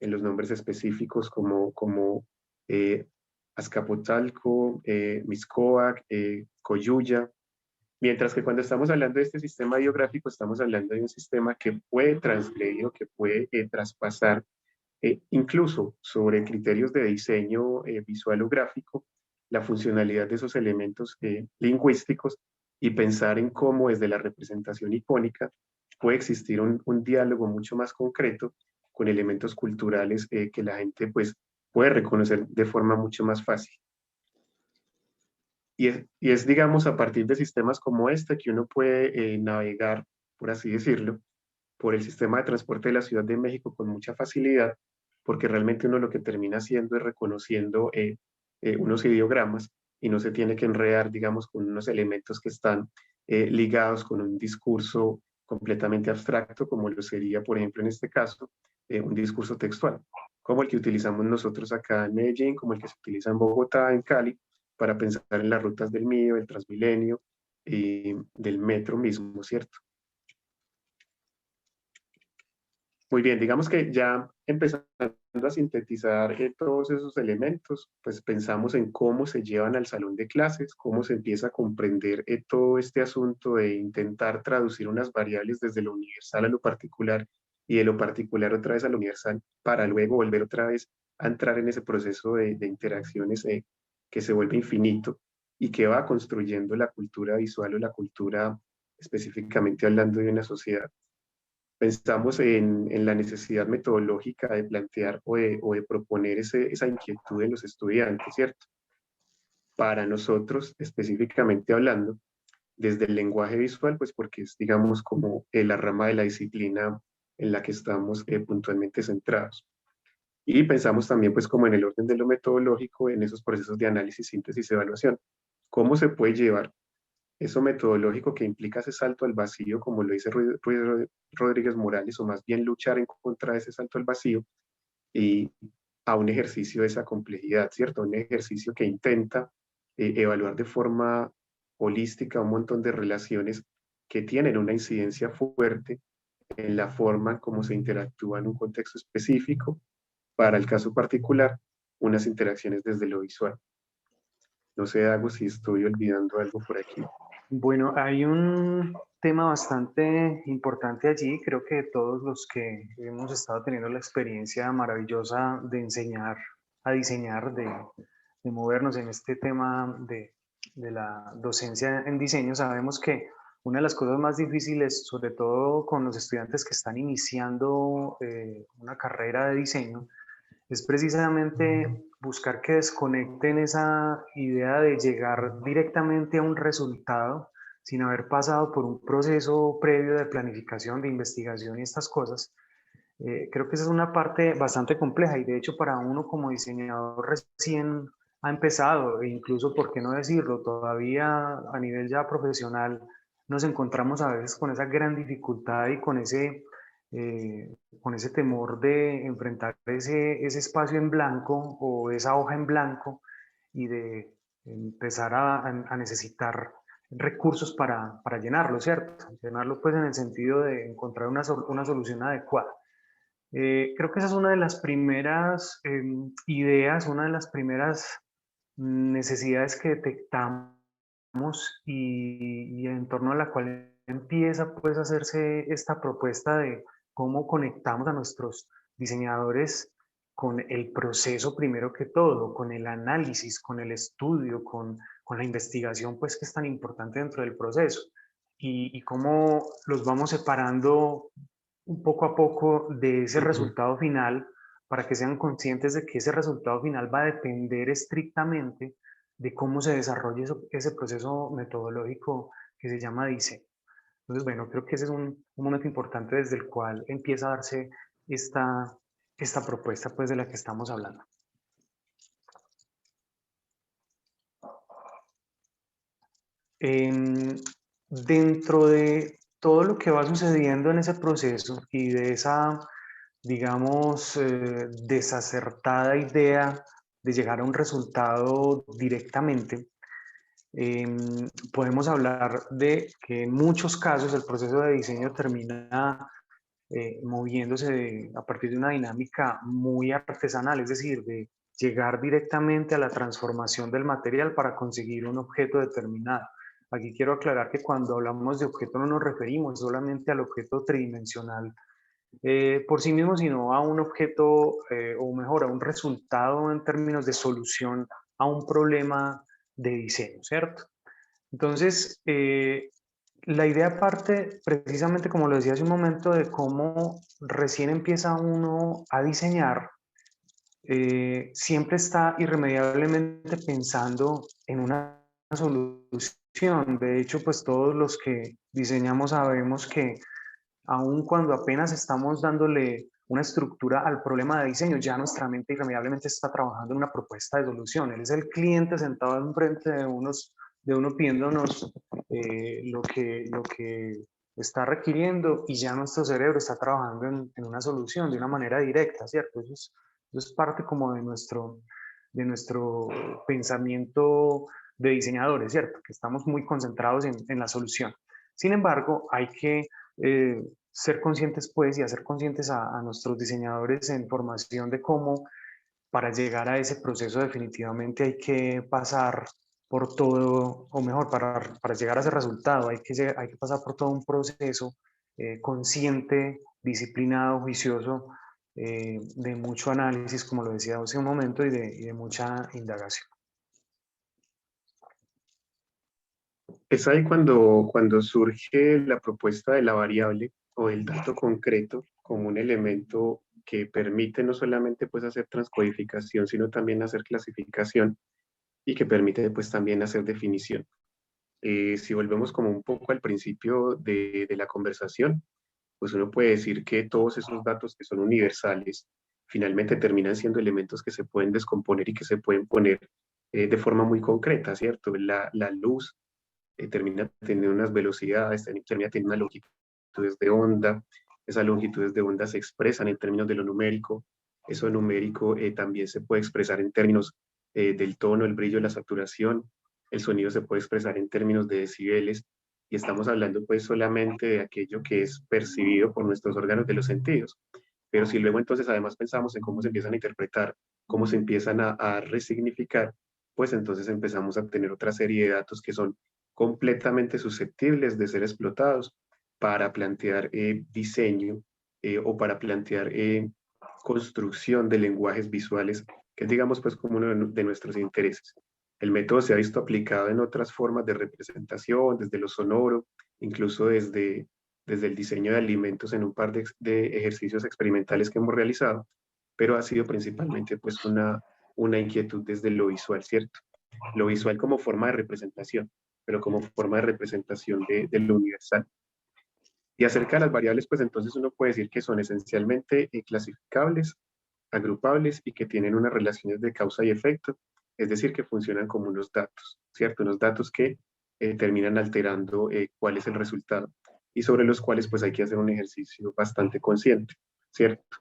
los nombres específicos como eh, Azcapotzalco, Mixcoac, Coyuya, mientras que cuando estamos hablando de este sistema biográfico, estamos hablando de un sistema que puede transgredir o que puede traspasar incluso sobre criterios de diseño visual o gráfico, la funcionalidad de esos elementos lingüísticos y pensar en cómo desde la representación icónica puede existir un diálogo mucho más concreto con elementos culturales que la gente pues puede reconocer de forma mucho más fácil. Y es, digamos, a partir de sistemas como este que uno puede navegar, por así decirlo, por el sistema de transporte de la Ciudad de México con mucha facilidad, porque realmente uno lo que termina haciendo es reconociendo unos ideogramas y no se tiene que enredar, digamos, con unos elementos que están ligados con un discurso completamente abstracto, como lo sería, por ejemplo, en este caso, un discurso textual, como el que utilizamos nosotros acá en Medellín, como el que se utiliza en Bogotá, en Cali, para pensar en las rutas del Mío, del Transmilenio y del metro mismo, ¿cierto? Muy bien, digamos que ya empezando a sintetizar todos esos elementos, pues pensamos en cómo se llevan al salón de clases, cómo se empieza a comprender todo este asunto de intentar traducir unas variables desde lo universal a lo particular y de lo particular otra vez a lo universal, para luego volver otra vez a entrar en ese proceso de interacciones que se vuelve infinito y que va construyendo la cultura visual o la cultura específicamente hablando de una sociedad. Pensamos en la necesidad metodológica de plantear o de proponer esa inquietud en los estudiantes, ¿cierto? Para nosotros, específicamente hablando, desde el lenguaje visual, pues porque es, digamos, como la rama de la disciplina en la que estamos puntualmente centrados. Y pensamos también, pues, como en el orden de lo metodológico, en esos procesos de análisis, síntesis, evaluación. ¿Cómo se puede llevar eso metodológico que implica ese salto al vacío, como lo dice Rodríguez Morales, o más bien luchar en contra de ese salto al vacío, y a un ejercicio de esa complejidad, ¿cierto? Un ejercicio que intenta evaluar de forma holística un montón de relaciones que tienen una incidencia fuerte en la forma como se interactúa en un contexto específico, para el caso particular, unas interacciones desde lo visual. No sé, Dago, si estoy olvidando algo por aquí. Bueno, hay un tema bastante importante allí. Creo que todos los que hemos estado teniendo la experiencia maravillosa de enseñar a diseñar, de movernos en este tema de la docencia en diseño, sabemos que una de las cosas más difíciles, sobre todo con los estudiantes que están iniciando una carrera de diseño, es precisamente buscar que desconecten esa idea de llegar directamente a un resultado sin haber pasado por un proceso previo de planificación, de investigación y estas cosas. Creo que esa es una parte bastante compleja y de hecho para uno como diseñador recién ha empezado e incluso, por qué no decirlo, todavía a nivel ya profesional nos encontramos a veces con esa gran dificultad y con ese temor de enfrentar ese espacio en blanco o esa hoja en blanco y de empezar a necesitar recursos para llenarlo, ¿cierto? Llenarlo pues en el sentido de encontrar una solución adecuada. Creo que esa es una de las primeras ideas, una de las primeras necesidades que detectamos y en torno a la cual empieza pues a hacerse esta propuesta de cómo conectamos a nuestros diseñadores con el proceso primero que todo, con el análisis, con el estudio, con la investigación pues que es tan importante dentro del proceso y cómo los vamos separando un poco a poco de ese resultado final para que sean conscientes de que ese resultado final va a depender estrictamente de cómo se desarrolle ese proceso metodológico que se llama diseño. Entonces, bueno, creo que ese es un momento importante desde el cual empieza a darse esta propuesta pues, de la que estamos hablando. Dentro de todo lo que va sucediendo en ese proceso y de esa, digamos, desacertada idea de llegar a un resultado directamente, podemos hablar de que en muchos casos el proceso de diseño termina moviéndose a partir de una dinámica muy artesanal, es decir, de llegar directamente a la transformación del material para conseguir un objeto determinado. Aquí quiero aclarar que cuando hablamos de objeto no nos referimos solamente al objeto tridimensional por sí mismo, sino a un objeto, o mejor, a un resultado en términos de solución a un problema de diseño, ¿cierto? Entonces, la idea parte precisamente, como lo decía hace un momento, de cómo recién empieza uno a diseñar, siempre está irremediablemente pensando en una solución. De hecho, pues todos los que diseñamos sabemos que aun cuando apenas estamos dándole una estructura al problema de diseño, ya nuestra mente irremediablemente está trabajando en una propuesta de solución. Él es el cliente sentado enfrente de uno pidiéndonos lo que está requiriendo y ya nuestro cerebro está trabajando en una solución de una manera directa, ¿cierto? Eso es parte como de nuestro pensamiento de diseñadores, ¿cierto? Que estamos muy concentrados en la solución. Sin embargo, hay que ser conscientes pues y hacer conscientes a nuestros diseñadores en formación de cómo para llegar a ese proceso definitivamente hay que pasar por todo, o mejor, para llegar a ese resultado hay que pasar por todo un proceso consciente disciplinado, juicioso, de mucho análisis, como lo decía hace un momento, y de mucha indagación. Es ahí cuando surge la propuesta de la variable o el dato concreto como un elemento que permite no solamente pues hacer transcodificación, sino también hacer clasificación y que permite pues también hacer definición. Si volvemos como un poco al principio de la conversación, pues uno puede decir que todos esos datos que son universales finalmente terminan siendo elementos que se pueden descomponer y que se pueden poner de forma muy concreta, ¿cierto? La luz termina teniendo unas velocidades, termina teniendo unas longitudes de onda, esas longitudes de onda se expresan en términos de lo numérico, eso numérico también se puede expresar en términos del tono, el brillo, la saturación, el sonido se puede expresar en términos de decibeles, y estamos hablando pues solamente de aquello que es percibido por nuestros órganos de los sentidos. Pero si luego entonces además pensamos en cómo se empiezan a interpretar, cómo se empiezan a resignificar, pues entonces empezamos a tener otra serie de datos que son completamente susceptibles de ser explotados para plantear diseño o para plantear construcción de lenguajes visuales, que es, digamos, pues como uno de nuestros intereses. El método se ha visto aplicado en otras formas de representación, desde lo sonoro, incluso desde el diseño de alimentos en un par de ejercicios experimentales que hemos realizado, pero ha sido principalmente pues una inquietud desde lo visual, ¿cierto? Lo visual como forma de representación, pero como forma de representación de lo universal. Y acerca de las variables, pues entonces uno puede decir que son esencialmente clasificables, agrupables y que tienen unas relaciones de causa y efecto, es decir, que funcionan como unos datos, ¿cierto? Unos datos que terminan alterando cuál es el resultado y sobre los cuales pues hay que hacer un ejercicio bastante consciente, ¿cierto?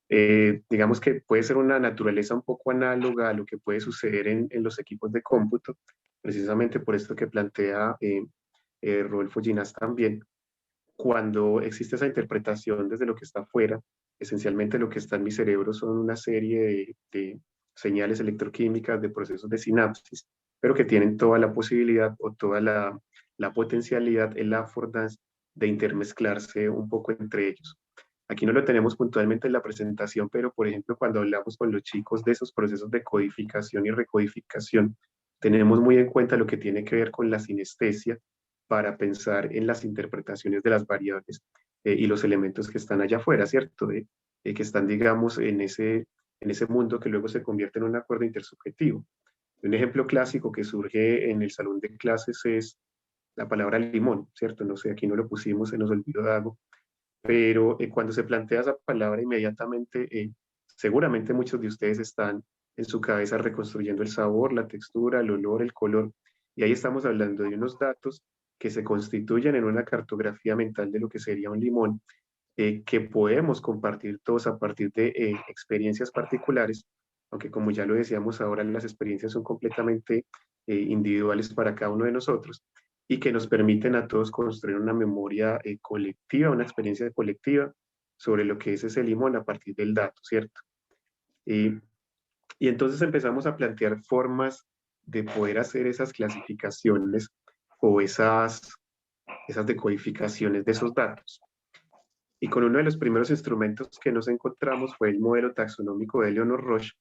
Digamos que puede ser una naturaleza un poco análoga a lo que puede suceder en los equipos de cómputo, precisamente por esto que plantea Rodolfo Ginás también. Cuando existe esa interpretación desde lo que está afuera, esencialmente lo que está en mi cerebro son una serie de señales electroquímicas, de procesos de sinapsis, pero que tienen toda la posibilidad o toda la potencialidad, el affordance de intermezclarse un poco entre ellos. Aquí no lo tenemos puntualmente en la presentación, pero por ejemplo, cuando hablamos con los chicos de esos procesos de codificación y recodificación, tenemos muy en cuenta lo que tiene que ver con la sinestesia para pensar en las interpretaciones de las variables y los elementos que están allá afuera, ¿cierto? Que están, digamos, en ese mundo que luego se convierte en un acuerdo intersubjetivo. Un ejemplo clásico que surge en el salón de clases es la palabra limón, ¿cierto? No sé, aquí no lo pusimos, se nos olvidó de algo, pero cuando se plantea esa palabra inmediatamente, seguramente muchos de ustedes están en su cabeza reconstruyendo el sabor, la textura, el olor, el color, y ahí estamos hablando de unos datos que se constituyen en una cartografía mental de lo que sería un limón, que podemos compartir todos a partir de experiencias particulares, aunque como ya lo decíamos ahora, las experiencias son completamente individuales para cada uno de nosotros y que nos permiten a todos construir una memoria colectiva, una experiencia colectiva sobre lo que es ese limón a partir del dato, ¿cierto? Y entonces empezamos a plantear formas de poder hacer esas clasificaciones o esas decodificaciones de esos datos. Y con uno de los primeros instrumentos que nos encontramos fue el modelo taxonómico de Eleanor Roche.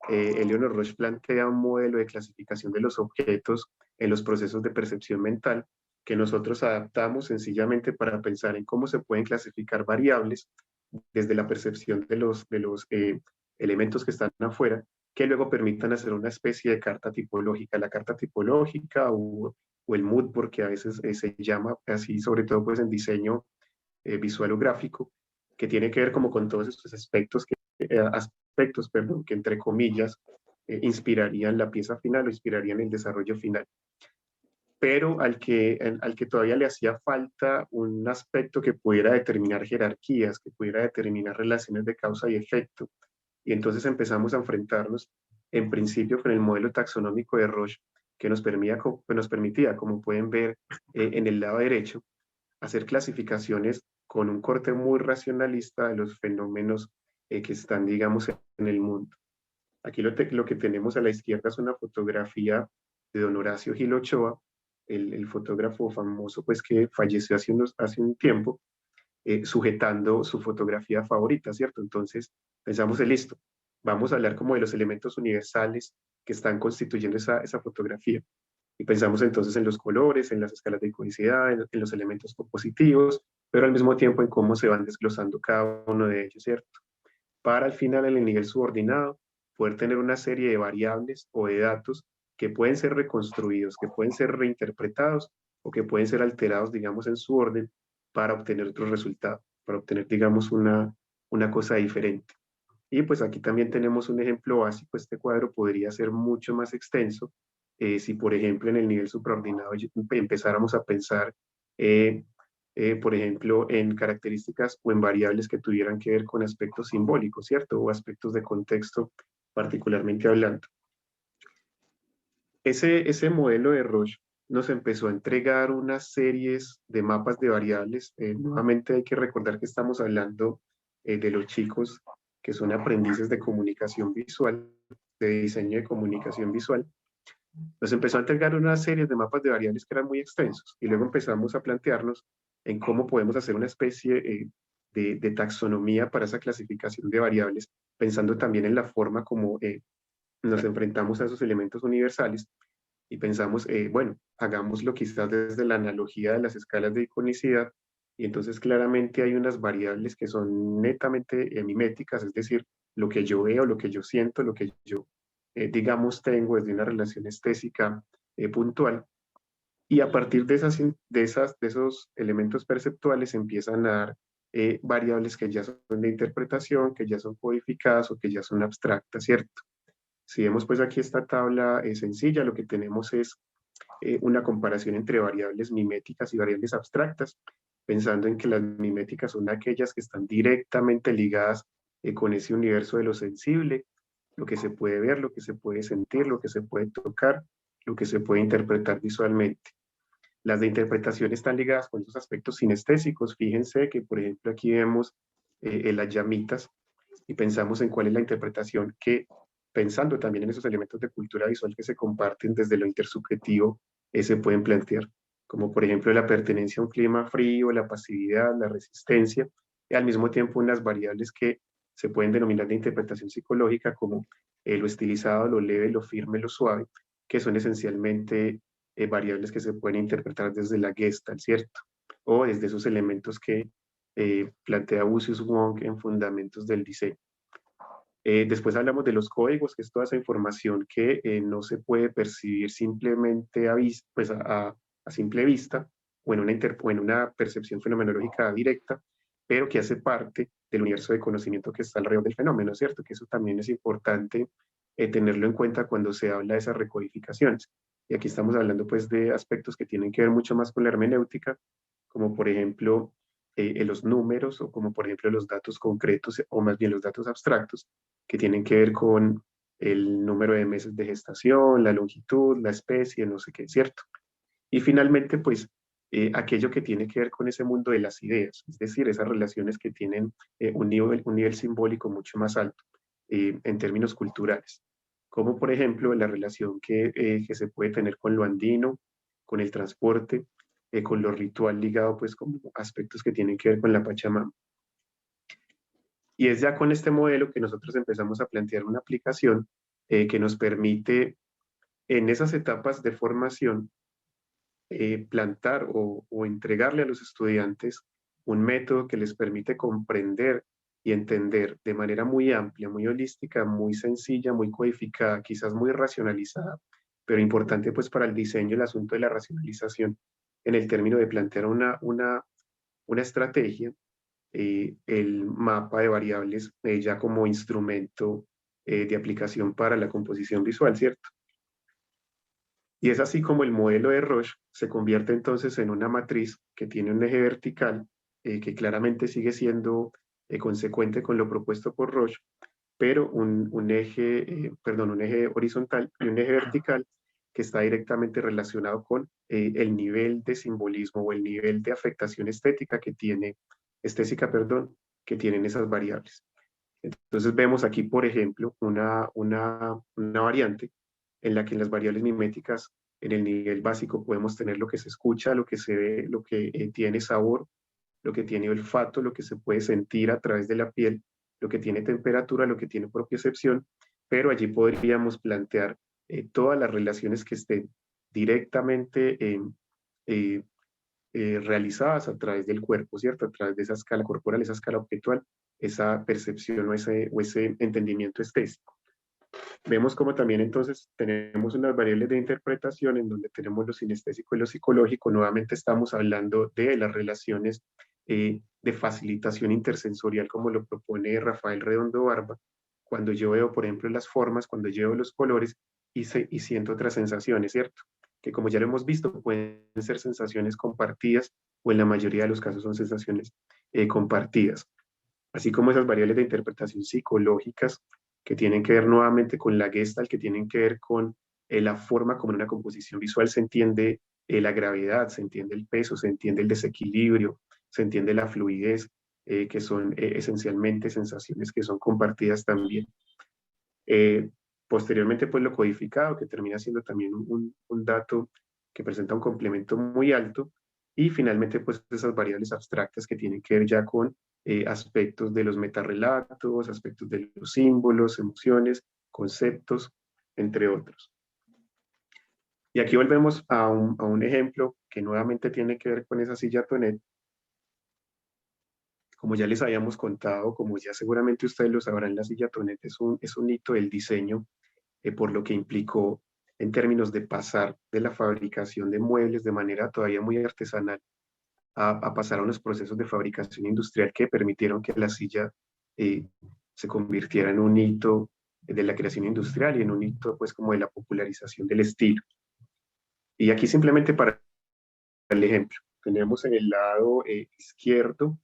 Eleanor Roche plantea un modelo de clasificación de los objetos en los procesos de percepción mental que nosotros adaptamos sencillamente para pensar en cómo se pueden clasificar variables desde la percepción de los elementos que están afuera, que luego permitan hacer una especie de carta tipológica. La carta tipológica o el mood, porque a veces se llama así, sobre todo pues en diseño visual o gráfico, que tiene que ver como con todos estos aspectos que entre comillas inspirarían la pieza final o inspirarían el desarrollo final. Pero al que todavía le hacía falta un aspecto que pudiera determinar jerarquías, que pudiera determinar relaciones de causa y efecto. Y entonces empezamos a enfrentarnos en principio con el modelo taxonómico de Roche, que nos permitía, como pueden ver en el lado derecho, hacer clasificaciones con un corte muy racionalista de los fenómenos que están, digamos, en el mundo. Aquí lo que tenemos a la izquierda es una fotografía de don Horacio Gil Ochoa, el fotógrafo famoso pues, que falleció hace un tiempo, sujetando su fotografía favorita, ¿cierto? Entonces pensamos en listo, vamos a hablar como de los elementos universales que están constituyendo esa fotografía. Y pensamos entonces en los colores, en las escalas de iconicidad, en los elementos compositivos, pero al mismo tiempo en cómo se van desglosando cada uno de ellos, ¿cierto? Para al final en el nivel subordinado poder tener una serie de variables o de datos que pueden ser reconstruidos, que pueden ser reinterpretados o que pueden ser alterados, digamos, en su orden para obtener otro resultado, para obtener, digamos, una cosa diferente. Y pues aquí también tenemos un ejemplo básico. Este cuadro podría ser mucho más extenso si, por ejemplo, en el nivel supraordinado empezáramos a pensar, por ejemplo, en características o en variables que tuvieran que ver con aspectos simbólicos, ¿cierto? O aspectos de contexto particularmente hablando. Ese modelo de Roche nos empezó a entregar unas series de mapas de variables. Nuevamente hay que recordar que estamos hablando de los chicos que son aprendices de comunicación visual, de diseño de comunicación visual. Nos empezó a entregar una serie de mapas de variables que eran muy extensos y luego empezamos a plantearnos en cómo podemos hacer una especie de taxonomía para esa clasificación de variables, pensando también en la forma como nos enfrentamos a esos elementos universales y pensamos, bueno, hagámoslo quizás desde la analogía de las escalas de iconicidad, y entonces claramente hay unas variables que son netamente miméticas, es decir, lo que yo veo, lo que yo siento, lo que yo, digamos, tengo desde una relación estética puntual, y a partir de esos elementos perceptuales empiezan a dar variables que ya son de interpretación, que ya son codificadas o que ya son abstractas, ¿cierto? Si vemos pues aquí esta tabla sencilla, lo que tenemos es una comparación entre variables miméticas y variables abstractas, pensando en que las miméticas son aquellas que están directamente ligadas con ese universo de lo sensible, lo que se puede ver, lo que se puede sentir, lo que se puede tocar, lo que se puede interpretar visualmente. Las de interpretación están ligadas con esos aspectos sinestésicos. Fíjense que, por ejemplo, aquí vemos las llamitas y pensamos en cuál es la interpretación que, pensando también en esos elementos de cultura visual que se comparten desde lo intersubjetivo, se pueden plantear, como por ejemplo la pertenencia a un clima frío, la pasividad, la resistencia, y al mismo tiempo unas variables que se pueden denominar de interpretación psicológica como lo estilizado, lo leve, lo firme, lo suave, que son esencialmente variables que se pueden interpretar desde la Gestalt, ¿cierto? O desde esos elementos que plantea Lucius Wong en Fundamentos del Diseño. Después hablamos de los códigos, que es toda esa información que no se puede percibir simplemente pues a simple vista o en una percepción fenomenológica directa, pero que hace parte del universo de conocimiento que está alrededor del fenómeno, ¿cierto? Que eso también es importante tenerlo en cuenta cuando se habla de esas recodificaciones. Y aquí estamos hablando pues de aspectos que tienen que ver mucho más con la hermenéutica, como por ejemplo los números o como por ejemplo los datos concretos o más bien los datos abstractos que tienen que ver con el número de meses de gestación, la longitud, la especie, no sé qué, ¿cierto? Y finalmente, pues, aquello que tiene que ver con ese mundo de las ideas, es decir, esas relaciones que tienen un nivel simbólico mucho más alto en términos culturales, como por ejemplo la relación que se puede tener con lo andino, con el transporte, con lo ritual ligado pues con aspectos que tienen que ver con la Pachamama. Y es ya con este modelo que nosotros empezamos a plantear una aplicación que nos permite en esas etapas de formación plantar o entregarle a los estudiantes un método que les permite comprender y entender de manera muy amplia, muy holística, muy sencilla, muy codificada, quizás muy racionalizada, pero importante pues para el diseño el asunto de la racionalización en el término de plantear una estrategia, el mapa de variables ya como instrumento de aplicación para la composición visual, ¿cierto? Y es así como el modelo de Roche se convierte entonces en una matriz que tiene un eje vertical que claramente sigue siendo consecuente con lo propuesto por Roche, pero un eje horizontal y un eje vertical que está directamente relacionado con el nivel de simbolismo o el nivel de afectación estética, que tienen esas variables. Entonces vemos aquí, por ejemplo, una variante en la que en las variables miméticas en el nivel básico podemos tener lo que se escucha, lo que se ve, lo que tiene sabor, lo que tiene olfato, lo que se puede sentir a través de la piel, lo que tiene temperatura, lo que tiene propiocepción, pero allí podríamos plantear todas las relaciones que estén directamente eh, realizadas a través del cuerpo, ¿cierto? A través de esa escala corporal, esa escala objetual, esa percepción o ese entendimiento estético. Vemos como también entonces tenemos unas variables de interpretación en donde tenemos lo sinestésico y lo psicológico. Nuevamente estamos hablando de las relaciones de facilitación intersensorial como lo propone Rafael Redondo Barba. Cuando yo veo, por ejemplo, las formas, cuando yo veo los colores y siento otras sensaciones, ¿cierto? Que como ya lo hemos visto, pueden ser sensaciones compartidas o en la mayoría de los casos son sensaciones compartidas. Así como esas variables de interpretación psicológicas que tienen que ver nuevamente con la Gestalt, que tienen que ver con la forma como en una composición visual se entiende la gravedad, se entiende el peso, se entiende el desequilibrio, se entiende la fluidez, que son esencialmente sensaciones que son compartidas también. Posteriormente, pues lo codificado, que termina siendo también un dato que presenta un complemento muy alto, y finalmente, pues esas variables abstractas que tienen que ver ya con aspectos de los metarrelatos, aspectos de los símbolos, emociones, conceptos, entre otros. Y aquí volvemos a un ejemplo que nuevamente tiene que ver con esa silla Tonet. Como ya les habíamos contado, como ya seguramente ustedes lo sabrán, la silla Tonet es un hito del diseño, por lo que implicó en términos de pasar de la fabricación de muebles de manera todavía muy artesanal a pasar a unos procesos de fabricación industrial que permitieron que la silla se convirtiera en un hito de la creación industrial y en un hito pues como de la popularización del estilo. Y aquí simplemente para el ejemplo, tenemos en el lado izquierdo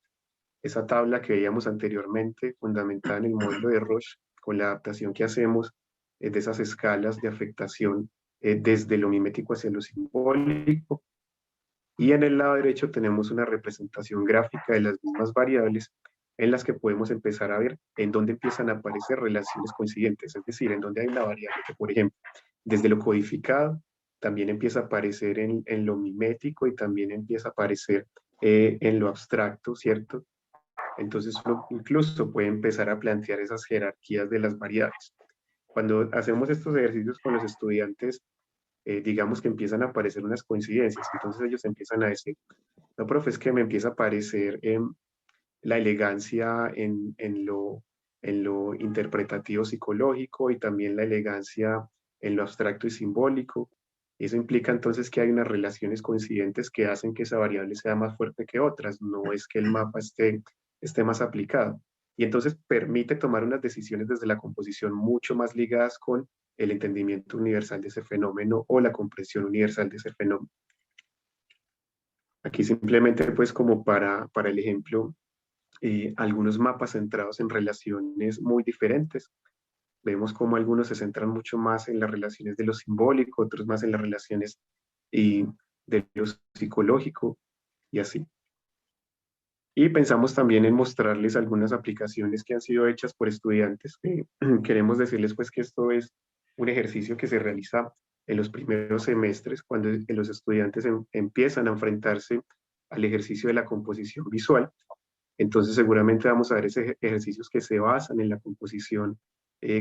esa tabla que veíamos anteriormente, fundamentada en el modelo de Roche, con la adaptación que hacemos de esas escalas de afectación desde lo mimético hacia lo simbólico. Y en el lado derecho tenemos una representación gráfica de las mismas variables en las que podemos empezar a ver en dónde empiezan a aparecer relaciones coincidentes, es decir, en dónde hay una variable que, por ejemplo, desde lo codificado también empieza a aparecer en lo mimético y también empieza a aparecer en lo abstracto, ¿cierto? Entonces uno incluso puede empezar a plantear esas jerarquías de las variables. Cuando hacemos estos ejercicios con los estudiantes, digamos que empiezan a aparecer unas coincidencias, entonces ellos empiezan a decir, no, profe, es que me empieza a aparecer la elegancia en lo interpretativo psicológico y también la elegancia en lo abstracto y simbólico. Eso implica entonces que hay unas relaciones coincidentes que hacen que esa variable sea más fuerte que otras, no es que el mapa esté más aplicado. Y entonces permite tomar unas decisiones desde la composición mucho más ligadas con el entendimiento universal de ese fenómeno o la comprensión universal de ese fenómeno. Aquí simplemente pues como para el ejemplo, algunos mapas centrados en relaciones muy diferentes. Vemos como algunos se centran mucho más en las relaciones de lo simbólico, otros más en las relaciones de lo psicológico y así. Y pensamos también en mostrarles algunas aplicaciones que han sido hechas por estudiantes. Queremos decirles pues que esto es un ejercicio que se realiza en los primeros semestres, cuando los estudiantes empiezan a enfrentarse al ejercicio de la composición visual. Entonces seguramente vamos a ver ejercicios que se basan en la composición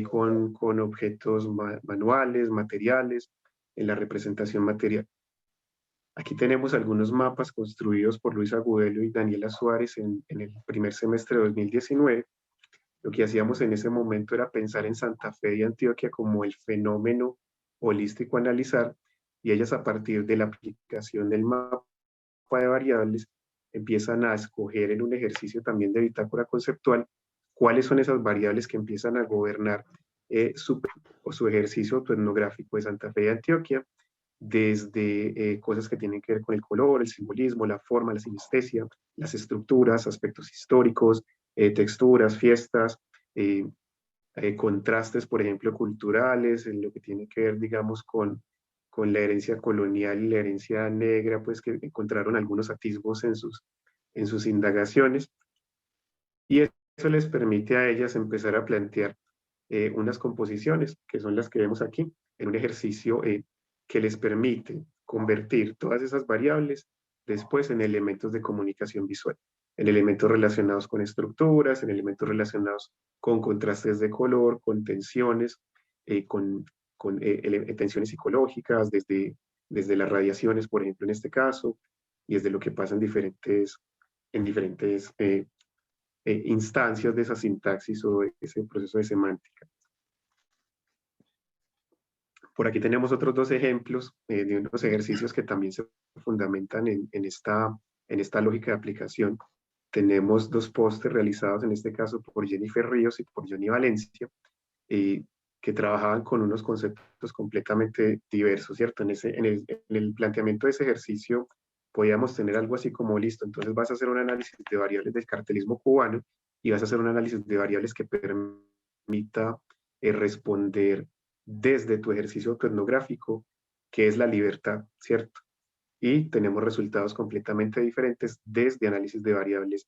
con objetos manuales, materiales, en la representación material. Aquí tenemos algunos mapas construidos por Luis Agudelo y Daniela Suárez en el primer semestre de 2019. Lo que hacíamos en ese momento era pensar en Santa Fe y Antioquia como el fenómeno holístico a analizar, y ellas a partir de la aplicación del mapa de variables empiezan a escoger en un ejercicio también de bitácora conceptual cuáles son esas variables que empiezan a gobernar su ejercicio autoetnográfico de Santa Fe y Antioquia, desde cosas que tienen que ver con el color, el simbolismo, la forma, la sinestesia, las estructuras, aspectos históricos, texturas, fiestas, contrastes, por ejemplo, culturales, en lo que tiene que ver, digamos, con la herencia colonial y la herencia negra, pues que encontraron algunos atisbos en sus indagaciones. Y eso les permite a ellas empezar a plantear unas composiciones, que son las que vemos aquí, en un ejercicio que les permite convertir todas esas variables después en elementos de comunicación visual. en elementos relacionados con estructuras, en elementos relacionados con contrastes de color, con tensiones, con tensiones psicológicas, desde las radiaciones, por ejemplo, en este caso, y desde lo que pasa en diferentes instancias de esa sintaxis o de ese proceso de semántica. Por aquí tenemos otros dos ejemplos de unos ejercicios que también se fundamentan en esta lógica de aplicación. Tenemos dos pósters realizados en este caso por Jennifer Ríos y por Johnny Valencia, que trabajaban con unos conceptos completamente diversos, ¿cierto? En el planteamiento de ese ejercicio podíamos tener algo así como, listo, entonces vas a hacer un análisis de variables del cartelismo cubano y vas a hacer un análisis de variables que permita responder desde tu ejercicio etnográfico, que es la libertad, ¿cierto? Y tenemos resultados completamente diferentes desde análisis de variables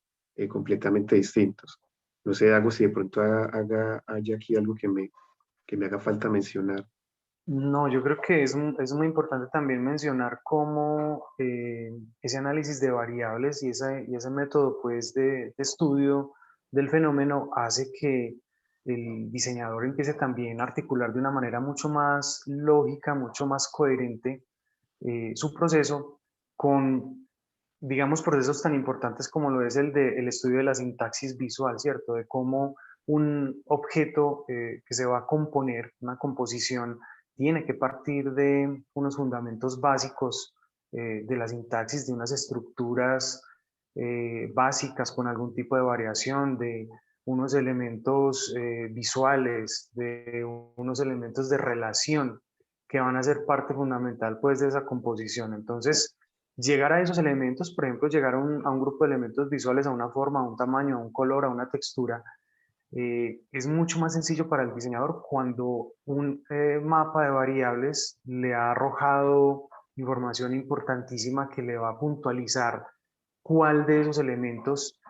completamente distintos. No sé, Dago, si de pronto haya aquí algo que me haga falta mencionar. No, yo creo que es muy importante también mencionar cómo ese análisis de variables y ese método pues, de estudio del fenómeno hace que el diseñador empiece también a articular de una manera mucho más lógica, mucho más coherente su proceso con, digamos, procesos tan importantes como lo es el estudio de la sintaxis visual, ¿cierto? De cómo un objeto que se va a componer, una composición, tiene que partir de unos fundamentos básicos de la sintaxis, de unas estructuras básicas con algún tipo de variación, de unos elementos visuales, de unos elementos de relación que van a ser parte fundamental pues de esa composición. Entonces, llegar a esos elementos, por ejemplo, llegar a un grupo de elementos visuales, a una forma, a un tamaño, a un color, a una textura, es mucho más sencillo para el diseñador cuando un mapa de variables le ha arrojado información importantísima que le va a puntualizar cuál de esos elementos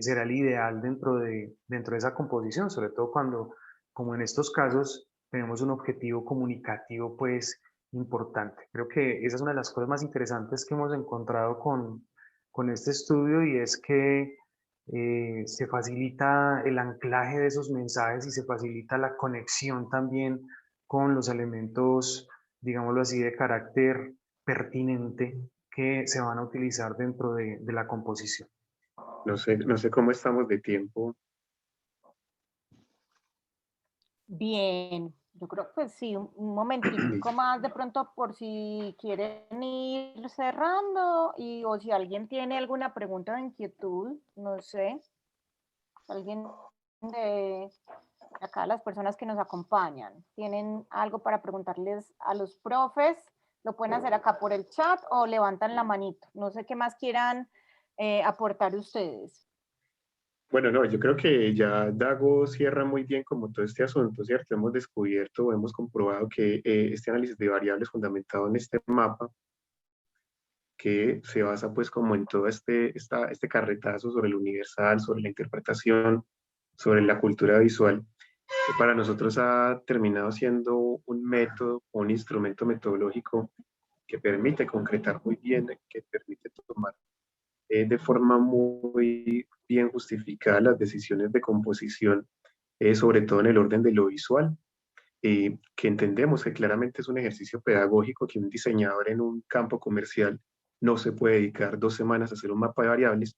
será el ideal dentro de esa composición, sobre todo cuando, como en estos casos, tenemos un objetivo comunicativo pues importante. Creo que esa es una de las cosas más interesantes que hemos encontrado con este estudio y es que se facilita el anclaje de esos mensajes y se facilita la conexión también con los elementos, digámoslo así, de carácter pertinente que se van a utilizar dentro de la composición. No sé cómo estamos de tiempo. Bien, yo creo que sí, un momentico más de pronto por si quieren ir cerrando o si alguien tiene alguna pregunta o inquietud, no sé, alguien de acá, las personas que nos acompañan, tienen algo para preguntarles a los profes, lo pueden hacer acá por el chat o levantan la manito, no sé qué más quieran aportar ustedes. Bueno, no, yo creo que ya Dago cierra muy bien como todo este asunto, ¿cierto? Hemos descubierto, hemos comprobado que este análisis de variables fundamentado en este mapa, que se basa pues como en todo este carretazo sobre el universal, sobre la interpretación, sobre la cultura visual, que para nosotros ha terminado siendo un método, un instrumento metodológico que permite concretar muy bien, que permite tomar de forma muy bien justificada las decisiones de composición, sobre todo en el orden de lo visual, que entendemos que claramente es un ejercicio pedagógico que un diseñador en un campo comercial no se puede dedicar 2 semanas a hacer un mapa de variables,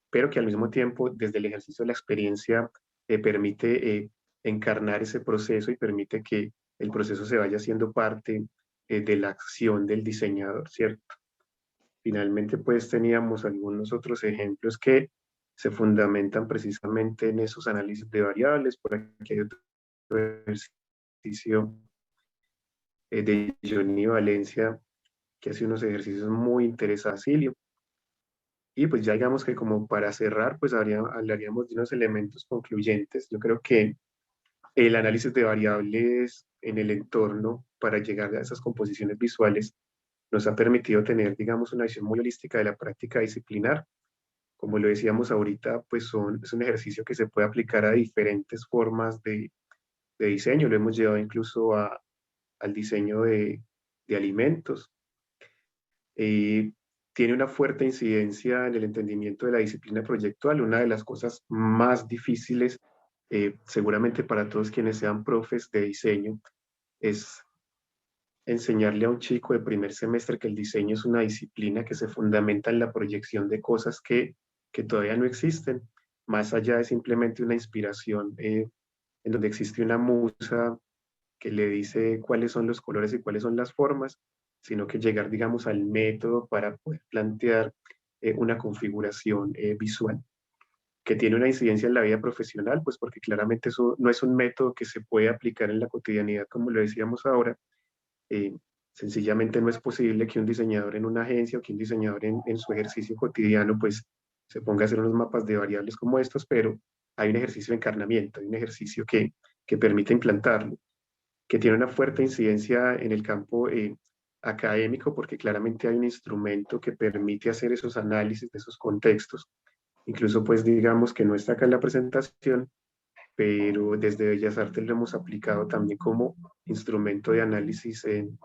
pero que al mismo tiempo, desde el ejercicio de la experiencia, permite encarnar ese proceso y permite que el proceso se vaya siendo parte de la acción del diseñador, ¿cierto? Finalmente, pues teníamos algunos otros ejemplos que se fundamentan precisamente en esos análisis de variables. Por aquí hay otro ejercicio de Johnny Valencia, que hace unos ejercicios muy interesantes. Y pues ya digamos que como para cerrar, pues hablaríamos de unos elementos concluyentes. Yo creo que el análisis de variables en el entorno para llegar a esas composiciones visuales nos ha permitido tener, digamos, una visión muy holística de la práctica disciplinar. Como lo decíamos ahorita, pues es un ejercicio que se puede aplicar a diferentes formas de diseño. Lo hemos llevado incluso al diseño de alimentos. tiene una fuerte incidencia en el entendimiento de la disciplina proyectual. Una de las cosas más difíciles, seguramente para todos quienes sean profes de diseño, es enseñarle a un chico de primer semestre que el diseño es una disciplina que se fundamenta en la proyección de cosas que todavía no existen, más allá de simplemente una inspiración en donde existe una musa que le dice cuáles son los colores y cuáles son las formas, sino que llegar, digamos, al método para poder plantear una configuración visual que tiene una incidencia en la vida profesional, pues porque claramente eso no es un método que se puede aplicar en la cotidianidad, como lo decíamos ahora. Eh, Sencillamente no es posible que un diseñador en una agencia o que un diseñador en su ejercicio cotidiano pues se ponga a hacer unos mapas de variables como estos, pero hay un ejercicio de encarnamiento, hay un ejercicio que permite implantarlo, que tiene una fuerte incidencia en el campo académico, porque claramente hay un instrumento que permite hacer esos análisis de esos contextos. Incluso pues digamos que no está acá en la presentación, pero desde Bellas Artes lo hemos aplicado también como instrumento de análisis en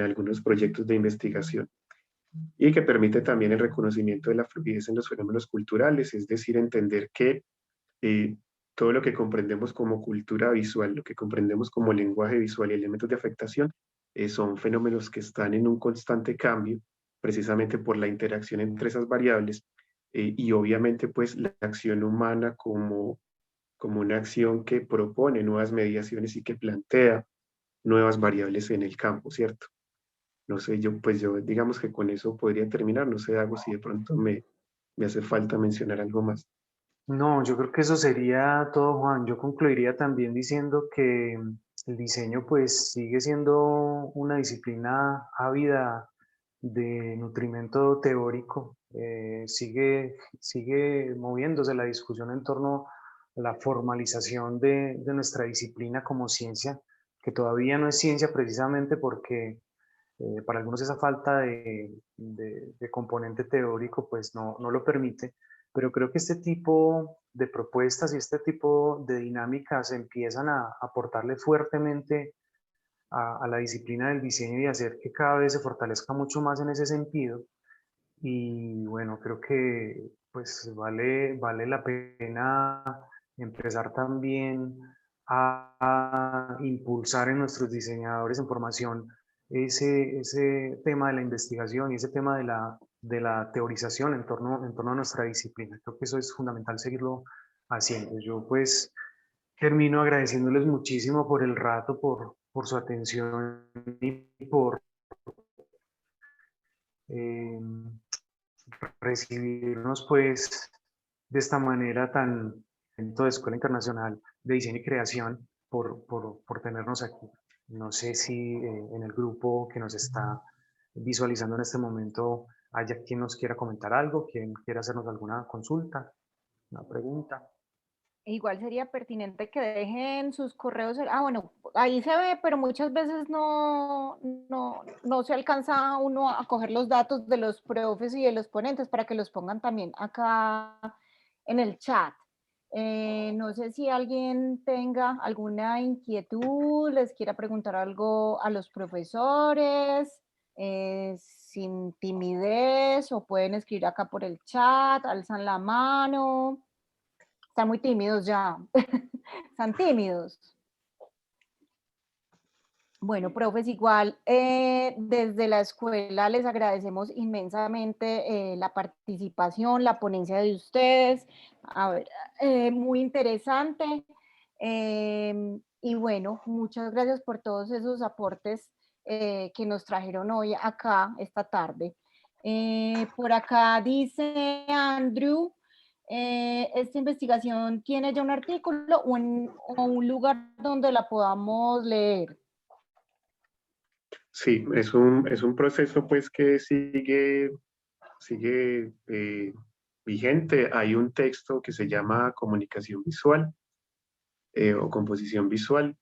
algunos proyectos de investigación y que permite también el reconocimiento de la fluidez en los fenómenos culturales, es decir, entender que eh, todo lo que comprendemos como cultura visual, lo que comprendemos como lenguaje visual y elementos de afectación, son fenómenos que están en un constante cambio, precisamente por la interacción entre esas variables y obviamente pues la acción humana como una acción que propone nuevas mediaciones y que plantea nuevas variables en el campo, ¿cierto? No sé, yo digamos que con eso podría terminar, no sé, Dago, si de pronto me hace falta mencionar algo más. No, yo creo que eso sería todo, Juan. Yo concluiría también diciendo que el diseño pues sigue siendo una disciplina ávida de nutrimento teórico. Sigue moviéndose la discusión en torno a la formalización de nuestra disciplina como ciencia, que todavía no es ciencia precisamente porque para algunos esa falta de componente teórico pues no lo permite, pero creo que este tipo de propuestas y este tipo de dinámicas empiezan a aportarle fuertemente a la disciplina del diseño y hacer que cada vez se fortalezca mucho más en ese sentido. Y bueno, creo que pues vale la pena empezar también a impulsar en nuestros diseñadores en formación ese tema de la investigación y ese tema de la teorización en torno a nuestra disciplina. Creo que eso es fundamental seguirlo haciendo. Yo pues termino agradeciéndoles muchísimo por el rato, por su atención y por eh, recibirnos pues de esta manera tan dentro de Escuela Internacional de Diseño y Creación por tenernos aquí. No sé si en el grupo que nos está visualizando en este momento haya quien nos quiera comentar algo, quien quiera hacernos alguna consulta, una pregunta. Igual sería pertinente que dejen sus correos. Bueno, ahí se ve, pero muchas veces no se alcanza uno a coger los datos de los profes y de los ponentes para que los pongan también acá en el chat. No sé si alguien tenga alguna inquietud, les quiera preguntar algo a los profesores, sin timidez, o pueden escribir acá por el chat, alzan la mano. Están muy tímidos ya. Están tímidos. Bueno, profes, igual desde la escuela les agradecemos inmensamente la participación, la ponencia de ustedes. A ver, muy interesante. Y bueno, muchas gracias por todos esos aportes que nos trajeron hoy acá esta tarde. Por acá dice Andrew, ¿esta investigación tiene ya un artículo o un lugar donde la podamos leer? Sí, es un proceso pues que sigue vigente. Hay un texto que se llama comunicación visual o composición visual.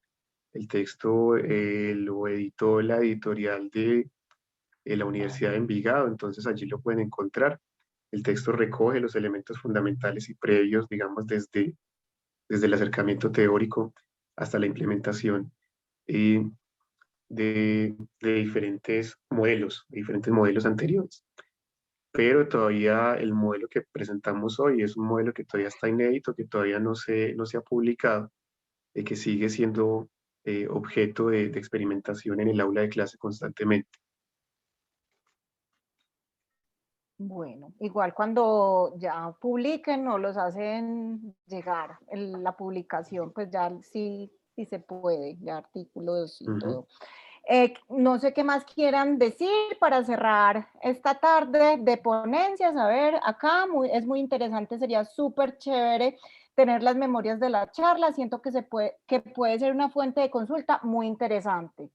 El texto lo editó la editorial de la Universidad de Envigado, entonces allí lo pueden encontrar. El texto recoge los elementos fundamentales y previos, digamos, desde el acercamiento teórico hasta la implementación eh, de diferentes modelos anteriores. pero todavía el modelo que presentamos hoy es un modelo que todavía está inédito, que todavía no se ha publicado, y que sigue siendo objeto de experimentación en el aula de clase constantemente. Bueno, igual cuando ya publiquen o los hacen llegar la publicación, pues ya sí se puede, ya artículos y todo. No sé qué más quieran decir para cerrar esta tarde de ponencias. A ver, acá es muy interesante, sería súper chévere tener las memorias de la charla. Siento que puede ser una fuente de consulta muy interesante.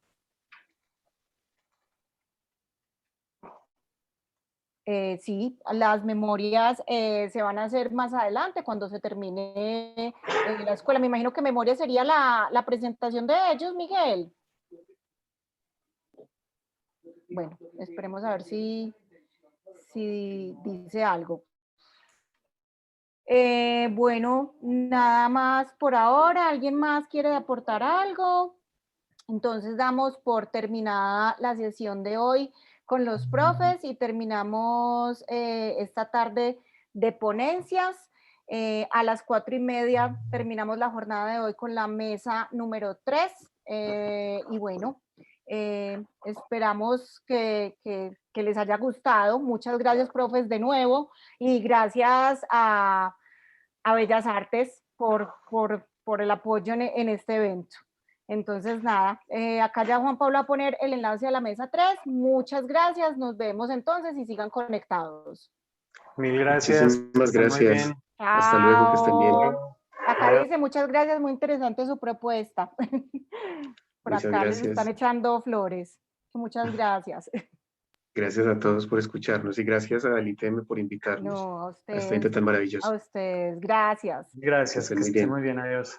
Sí, las memorias se van a hacer más adelante cuando se termine la escuela. Me imagino que memoria sería la presentación de ellos, Miguel. Bueno, esperemos a ver si dice algo. Bueno, nada más por ahora. ¿Alguien más quiere aportar algo? Entonces damos por terminada la sesión de hoy con los profes y terminamos esta tarde de ponencias. A las 4:30 terminamos la jornada de hoy con la mesa número 3. Y bueno, esperamos que les haya gustado. Muchas gracias, profes, de nuevo. Y gracias a Bellas Artes por el apoyo en este evento. Entonces, nada, acá ya Juan Pablo va a poner el enlace a la mesa 3. Muchas gracias, nos vemos entonces y sigan conectados. Mil gracias. Muchísimas gracias. Chao. Hasta luego, que estén bien. Acá dice, muchas gracias, muy interesante su propuesta. Por Muchas acá les gracias. están echando flores. Muchas gracias. Gracias a todos por escucharnos y gracias a ITM por invitarnos No, a a este ustedes. evento tan maravilloso. A ustedes, gracias. Gracias, Que que estén muy esté bien. muy bien, adiós.